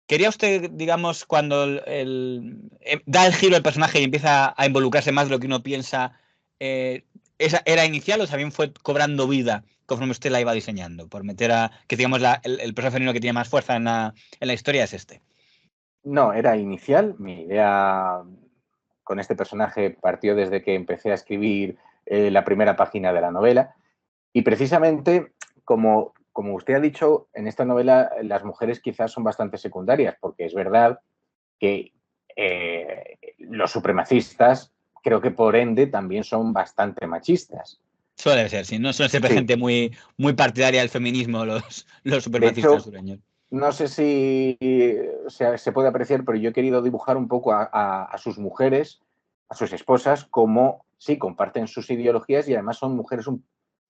¿Quería usted, digamos, cuando da el giro el personaje y empieza a involucrarse más de lo que uno piensa, esa era inicial o también fue cobrando vida conforme usted la iba diseñando? Por meter que digamos el personaje femenino que tiene más fuerza en la historia es este. No, era inicial. Mi idea con este personaje partió desde que empecé a escribir la primera página de la novela. Y precisamente, como usted ha dicho, en esta novela las mujeres quizás son bastante secundarias, porque es verdad que los supremacistas creo que por ende también son bastante machistas. Suele ser, sí. No suele ser gente muy, muy partidaria del feminismo los supremacistas sureños. No sé si se puede apreciar, pero yo he querido dibujar un poco a sus mujeres, a sus esposas, como sí, comparten sus ideologías y además son mujeres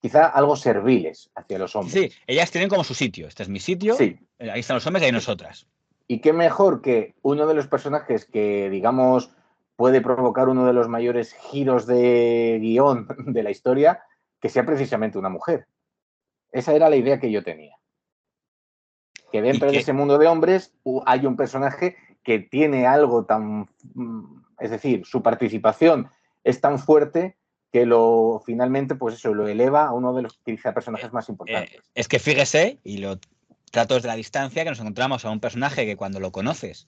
quizá algo serviles hacia los hombres. Sí, ellas tienen como su sitio. Este es mi sitio, sí. Ahí están los hombres y hay nosotras. Y qué mejor que uno de los personajes que, digamos, puede provocar uno de los mayores giros de guión de la historia, que sea precisamente una mujer. Esa era la idea que yo tenía. Que dentro de ese mundo de hombres hay un personaje que tiene algo tan... Es decir, su participación es tan fuerte que finalmente, pues eso, lo eleva a uno de los quizá personajes más importantes. Es que fíjese, y lo trato desde la distancia, que nos encontramos a un personaje que cuando lo conoces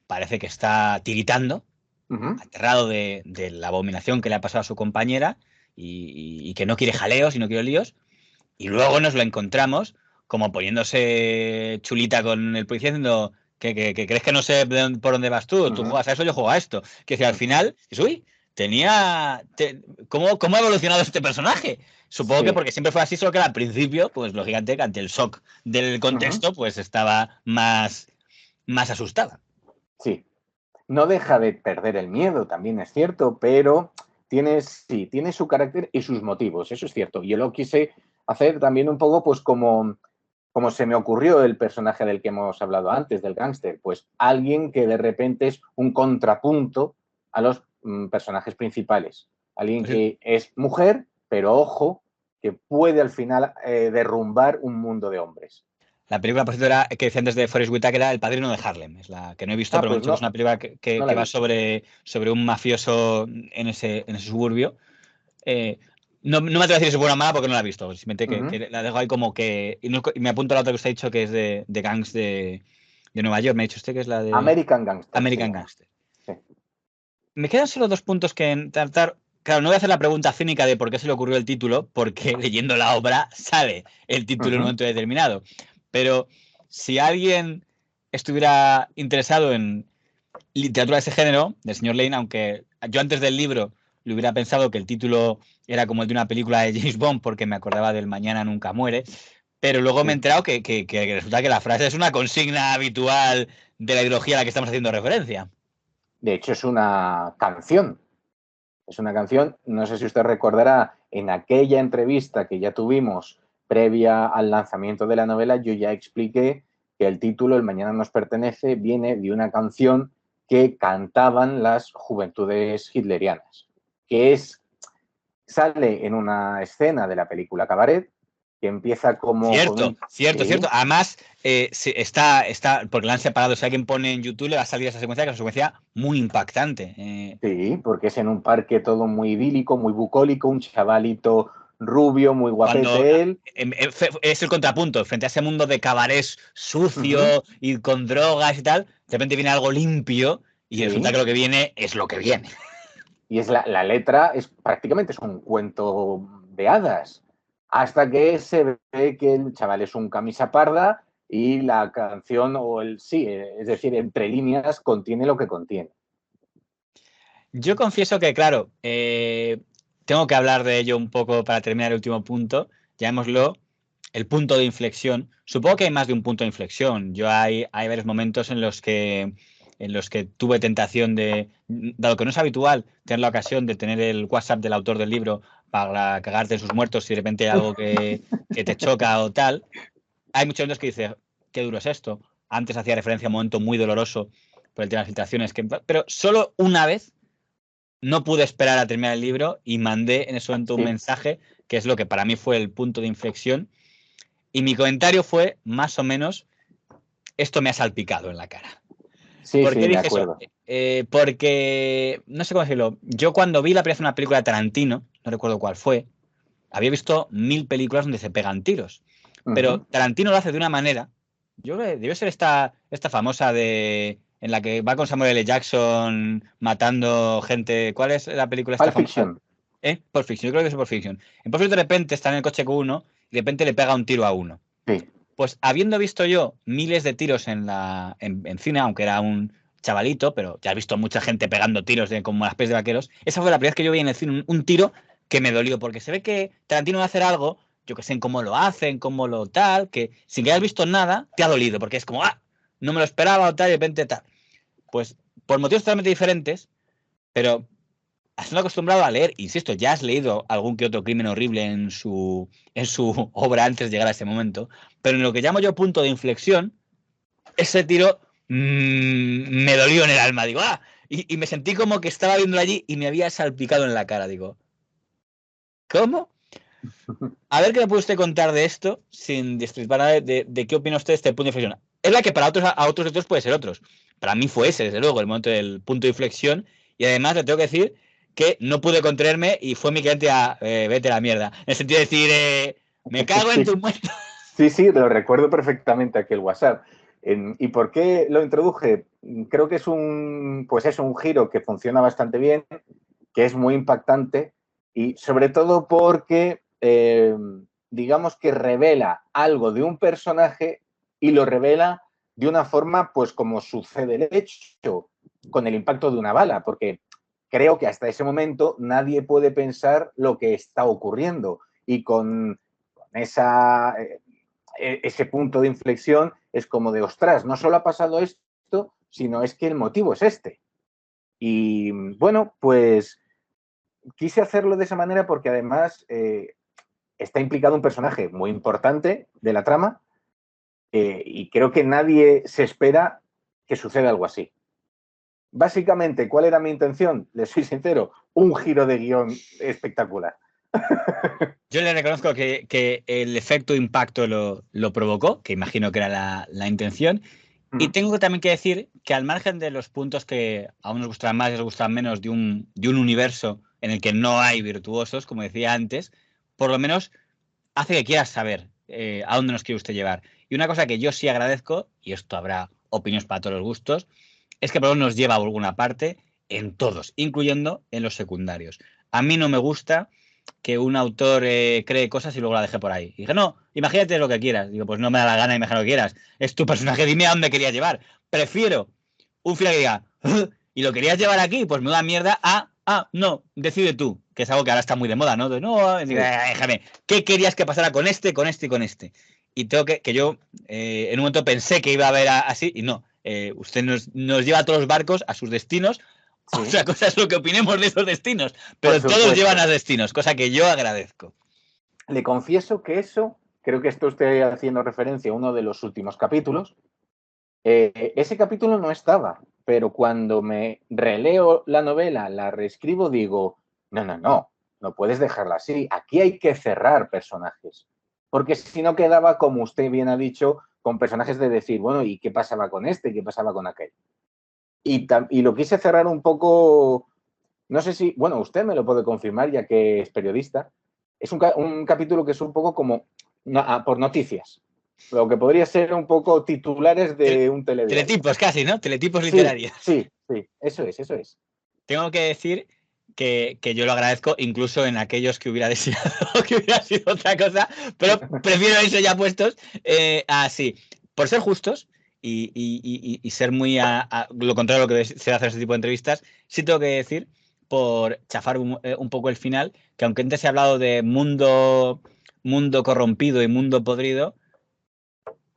parece que está tiritando, aterrado de la abominación que le ha pasado a su compañera y que no quiere jaleos y no quiere líos, y luego nos lo encontramos como poniéndose chulita con el policía diciendo que crees que no sé por dónde vas tú juegas a eso, yo juego a esto. Que decía, al final, uy, ¿cómo ha evolucionado este personaje? Supongo que porque siempre fue así, solo que al principio, pues lógicamente, ante el shock del contexto, pues estaba más asustada. Sí. No deja de perder el miedo, también es cierto, pero tiene su carácter y sus motivos, eso es cierto. Yo lo quise hacer también un poco pues como se me ocurrió el personaje del que hemos hablado antes, del gángster, pues alguien que de repente es un contrapunto a los personajes principales. Alguien que es mujer, pero ojo, que puede al final derrumbar un mundo de hombres. La película, por cierto, era que decía antes de Forrest Whitaker, era El Padrino de Harlem. Es la que no he visto, pero me han dicho que es una película que va sobre un mafioso en ese suburbio. No me atrevo a decir si es buena o mala porque no la he visto. Simplemente que la dejo ahí como que... Y me apunto a la otra que usted ha dicho que es de gangs de Nueva York. Me ha dicho usted que es la de... American Gangster. American Gangster. Sí. Me quedan solo dos puntos que tratar. Claro, no voy a hacer la pregunta cínica de por qué se le ocurrió el título, porque leyendo la obra sale el título en un momento determinado. Pero si alguien estuviera interesado en literatura de ese género, del señor Lane, aunque yo antes del libro le hubiera pensado que el título era como el de una película de James Bond, porque me acordaba del Mañana nunca muere, pero luego me he enterado que resulta que la frase es una consigna habitual de la ideología a la que estamos haciendo referencia. De hecho, es una canción. Es una canción, no sé si usted recordará, en aquella entrevista que ya tuvimos previa al lanzamiento de la novela, yo ya expliqué que el título El Mañana nos pertenece viene de una canción que cantaban las juventudes hitlerianas, que sale en una escena de la película Cabaret, que empieza como... Cierto. Además, está, porque la han separado. Si alguien pone en YouTube, le va a salir esa secuencia, que es una secuencia muy impactante. Sí, porque es en un parque todo muy idílico, muy bucólico, un chavalito rubio, muy guapete él. Es el contrapunto, frente a ese mundo de cabarets sucio y con drogas y tal, de repente viene algo limpio y resulta que lo que viene es lo que viene. Y es la letra prácticamente es un cuento de hadas. hasta que se ve que el chaval es un camisa parda y la canción, es decir, entre líneas contiene lo que contiene. Yo confieso que, claro, tengo que hablar de ello un poco para terminar el último punto. Llamémoslo el punto de inflexión. Supongo que hay más de un punto de inflexión. Hay varios momentos en los que tuve tentación de, dado que no es habitual tener la ocasión de tener el WhatsApp del autor del libro para cagarte en sus muertos si de repente hay algo que te choca o tal. Hay muchos momentos que dices, qué duro es esto. Antes hacía referencia a un momento muy doloroso por el tema de las filtraciones, pero solo una vez no pude esperar a terminar el libro y mandé en ese momento un Sí, mensaje que es lo que para mí fue el punto de inflexión. Y mi comentario fue más o menos, esto me ha salpicado en la cara. sí, ¿Por qué sí, me dije eso? acuerdo. Porque, no sé cómo decirlo, yo cuando vi la primera vez una película de Tarantino, no recuerdo cuál fue, había visto 1000 películas donde se pegan tiros. Pero Ujú. Tarantino lo hace de una manera, yo creo que debe ser esta famosa en la que va con Samuel L. Jackson matando gente. ¿Cuál es la película esta Pulp famosa? Fiction. Pulp Fiction, yo creo que es Pulp Fiction. En Pulp Fiction de repente está en el coche con uno y de repente le pega un tiro a uno. Sí, Pues habiendo visto yo miles de tiros en cine, aunque era un chavalito, pero ya he visto mucha gente pegando tiros como las pies de vaqueros, esa fue la primera vez que yo vi en el cine un tiro que me dolió, porque se ve que Tarantino va a hacer algo, yo que sé, en cómo lo hacen, cómo lo tal, que sin que hayas visto nada, te ha dolido, porque es como, no me lo esperaba o tal, y de repente tal. Pues por motivos totalmente diferentes, pero estás acostumbrado a leer, insisto, ya has leído algún que otro crimen horrible en su obra antes de llegar a ese momento, pero en lo que llamo yo punto de inflexión, ese tiro me dolió en el alma, digo, y me sentí como que estaba viéndolo allí y me había salpicado en la cara, digo, ¿cómo? A ver qué me puede usted contar de esto, sin destripar nada de qué opina usted de este punto de inflexión. Es la que para a otros lectores puede ser otros. Para mí fue ese, desde luego, el momento del punto de inflexión. Y además le tengo que decir que no pude contenerme y fue mi cliente a vete a la mierda. En el sentido de decir, me cago en sí, tu muerto. sí, sí, lo recuerdo perfectamente aquel WhatsApp. ¿Y por qué lo introduje? Creo que pues es un giro que funciona bastante bien, que es muy impactante y sobre todo porque, digamos que revela algo de un personaje y lo revela de una forma, pues como sucede el hecho, con el impacto de una bala, porque creo que hasta ese momento nadie puede pensar lo que está ocurriendo y con ese punto de inflexión es como de, ostras, no solo ha pasado esto, sino es que el motivo es este. Y bueno, pues quise hacerlo de esa manera porque además está implicado un personaje muy importante de la trama y creo que nadie se espera que suceda algo así. Básicamente, ¿cuál era mi intención? Les soy sincero, un giro de guión espectacular. Yo le reconozco que el efecto impacto lo provocó, que imagino que era la intención. Y tengo también que decir que al margen de los puntos que a unos gustan más y a otros gustan menos de un universo en el que no hay virtuosos, como decía antes, por lo menos hace que quieras saber a dónde nos quiere usted llevar. Y una cosa que yo sí agradezco, y esto habrá opiniones para todos los gustos, es que por lo menos nos lleva a alguna parte en todos, incluyendo en los secundarios. A mí no me gusta que un autor cree cosas y luego la deje por ahí. Y dije, no, imagínate lo que quieras. Digo, pues no me da la gana imaginar lo que quieras. Es tu personaje, dime a dónde querías llevar. Prefiero un final que diga, y lo querías llevar aquí, pues me da mierda no, decide tú, que es algo que ahora está muy de moda, ¿no? No, Sí, déjame, ¿qué querías que pasara con este, con este y con este? Y tengo que yo en un momento pensé que iba a haber así y no. Usted nos lleva a todos los barcos a sus destinos. sí, Otra cosa es lo que opinemos de esos destinos, por pero todos llevan a supuesto. destinos, cosa que yo agradezco. Le confieso que eso, creo que esto estoy haciendo referencia a uno de los últimos capítulos. Ese capítulo no estaba, pero cuando me releo la novela, la reescribo, digo, no, no, no, no puedes dejarla así. Aquí hay que cerrar personajes. Porque si no quedaba, como usted bien ha dicho, con personajes de decir, bueno, ¿y qué pasaba con este? ¿Qué pasaba con aquel? Y lo quise cerrar un poco, no sé si, bueno, usted me lo puede confirmar ya que es periodista. Es un capítulo que es un poco como por noticias. Lo que podría ser un poco titulares Tel- de un telediario. Teletipos casi, ¿no? Teletipos Sí, literarios. sí, sí, eso es, eso es. Tengo que decir que yo lo agradezco, incluso en aquellos que hubiera deseado que hubiera sido otra cosa, pero prefiero eso ya puestos así, por ser justos y ser muy lo contrario de lo que se hace en este tipo de entrevistas. Sí tengo que decir, por chafar un poco el final, que aunque antes he hablado de mundo corrompido y mundo podrido,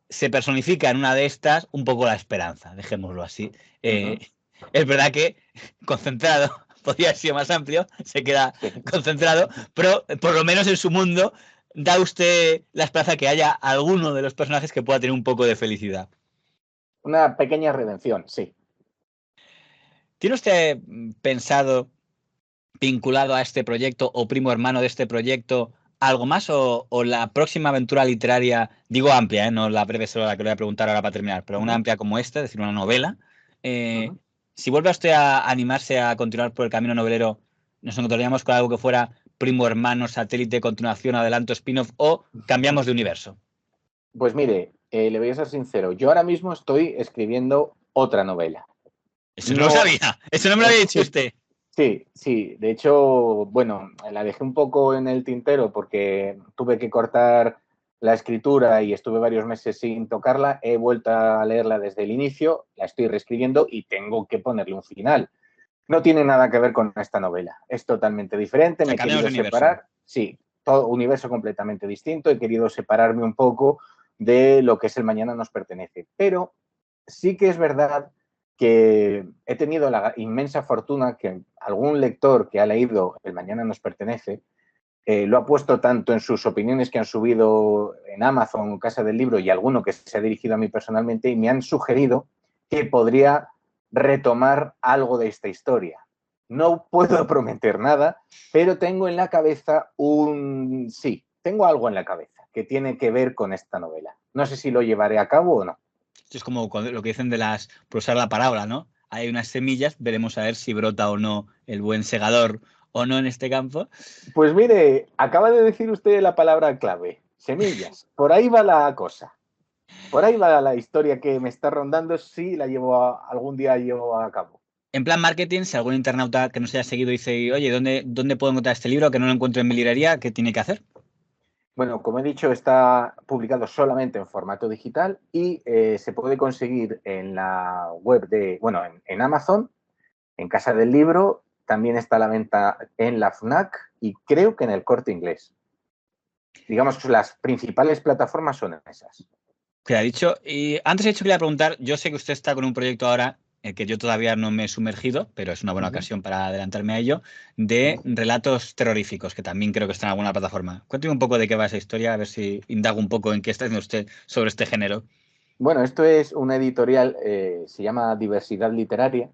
se personifica en una de estas un poco la esperanza, dejémoslo así. Es verdad que concentrado, podría haber sido más amplio, se queda Sí. concentrado, pero por lo menos en su mundo da usted la esperanza que haya alguno de los personajes que pueda tener un poco de felicidad. Una pequeña redención, sí. ¿Tiene usted pensado, vinculado a este proyecto o primo hermano de este proyecto, algo más o la próxima aventura literaria, digo amplia, no la breve solo la que le voy a preguntar ahora para terminar, pero una amplia como esta, es decir, una novela, si vuelve a usted a animarse a continuar por el camino novelero, nos encontraríamos con algo que fuera primo hermano, satélite, continuación, adelanto, spin-off o cambiamos de universo? Pues mire, le voy a ser sincero, yo ahora mismo estoy escribiendo otra novela. Eso no lo No, sabía, eso no me lo había dicho sí, usted. sí, sí. De hecho, bueno, la dejé un poco en el tintero porque tuve que cortar la escritura y estuve varios meses sin tocarla. He vuelto a leerla desde el inicio, la estoy reescribiendo y tengo que ponerle un final. No tiene nada que ver con esta novela, es totalmente diferente, O sea, me he cambiamos querido de universo. separar, sí, todo universo completamente distinto, he querido separarme un poco de lo que es El mañana nos pertenece, pero sí que es verdad que he tenido la inmensa fortuna que algún lector que ha leído El mañana nos pertenece lo ha puesto tanto en sus opiniones que han subido en Amazon o Casa del Libro y alguno que se ha dirigido a mí personalmente y me han sugerido que podría retomar algo de esta historia. No puedo prometer nada, pero tengo en la cabeza sí, tengo algo en la cabeza que tiene que ver con esta novela. No sé si lo llevaré a cabo o no. Esto es como lo que dicen por usar la palabra, ¿no? Hay unas semillas, veremos a ver si brota o no el buen segador o no en este campo. Pues mire, acaba de decir usted la palabra clave, semillas. Por ahí va la cosa. Por ahí va la historia que me está rondando si la algún día llevo a cabo. En plan marketing, si algún internauta que nos haya seguido dice, oye, ¿dónde puedo encontrar este libro que no lo encuentro en mi librería? ¿Qué tiene que hacer? Bueno, como he dicho, está publicado solamente en formato digital y se puede conseguir en la web en Amazon, en Casa del Libro, también está a la venta en la FNAC y creo que en el Corte Inglés. Digamos que las principales plataformas son esas. Que ha dicho. Y antes he dicho que le iba a preguntar, yo sé que usted está con un proyecto ahora, que yo todavía no me he sumergido, pero es una buena ocasión para adelantarme a ello, de relatos terroríficos, que también creo que está en alguna plataforma. Cuénteme un poco de qué va esa historia, a ver si indago un poco en qué está haciendo usted sobre este género. Bueno, esto es una editorial, se llama Diversidad Literaria.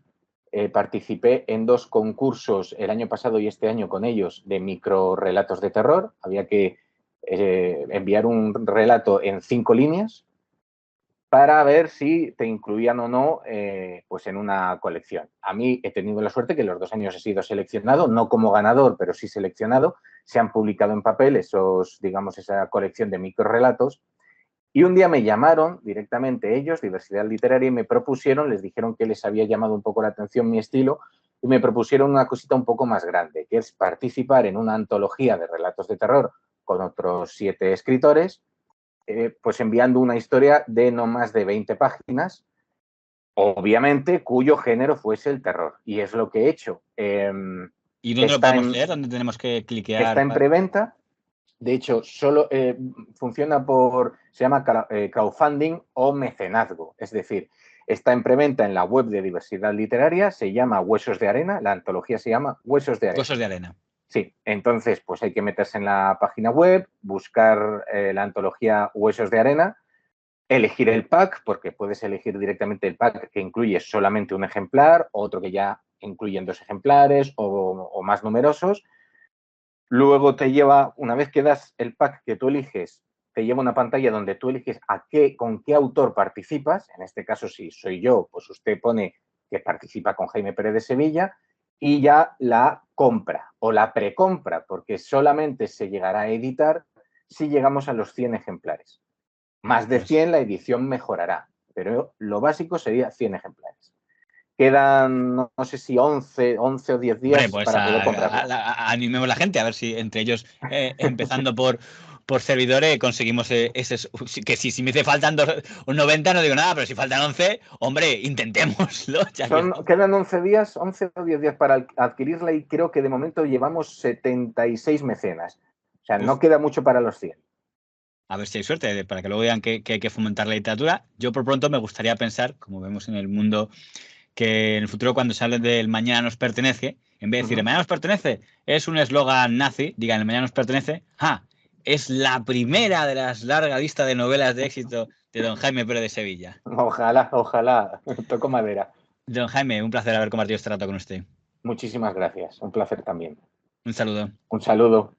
Participé en 2 concursos el año pasado y este año con ellos de microrelatos de terror. Había que enviar un relato en 5 líneas para ver si te incluían o no pues en una colección. A mí he tenido la suerte que los 2 años he sido seleccionado, no como ganador, pero sí seleccionado. Se han publicado en papel esa colección de microrelatos. Y un día me llamaron directamente ellos, Diversidad Literaria, y me propusieron, les dijeron que les había llamado un poco la atención mi estilo, y me propusieron una cosita un poco más grande, que es participar en una antología de relatos de terror con otros 7 escritores, pues enviando una historia de no más de 20 páginas, obviamente cuyo género fuese el terror. Y es lo que he hecho. ¿Y dónde lo Está podemos en, leer? ¿Dónde tenemos que está cliquear? en preventa. De hecho, solo funciona se llama crowdfunding o mecenazgo. Es decir, está en preventa en la web de Diversidad Literaria, se llama Huesos de Arena, la antología se llama Huesos de Arena. Huesos de arena. Sí, entonces pues hay que meterse en la página web, buscar la antología Huesos de Arena, elegir el pack, porque puedes elegir directamente el pack que incluye solamente un ejemplar, otro que ya incluyen 2 ejemplares o más numerosos. Luego te lleva, una vez que das el pack que tú eliges, te lleva una pantalla donde tú eliges con qué autor participas. En este caso, si soy yo, pues usted pone que participa con Jaime Pérez de Sevilla y ya la compra o la precompra, porque solamente se llegará a editar si llegamos a los 100 ejemplares. Más de Pues 100 la edición mejorará, pero lo básico sería 100 ejemplares. quedan, no sé si 11 o 10 días. Hombre, pues para poder comprarlo. animemos a la gente, a ver si entre ellos, empezando por servidores, conseguimos ese. Que si me dice faltan un 90, no digo nada, pero si faltan 11, hombre, intentémoslo. Quedan 11 días, 11 o 10 días para adquirirla y creo que de momento llevamos 76 mecenas. O sea, no queda mucho para los 100. A ver si hay suerte, para que luego vean que hay que fomentar la literatura. Yo por pronto me gustaría pensar, como vemos en el mundo, que en el futuro cuando se hable del mañana nos pertenece, en vez de decir el mañana nos pertenece, es un eslogan nazi, digan el mañana nos pertenece, es la primera de las largas listas de novelas de éxito de don Jaime Pérez de Sevilla. Ojalá, toco madera. Don Jaime, un placer haber compartido este rato con usted. Muchísimas gracias, un placer también. Un saludo. Un saludo.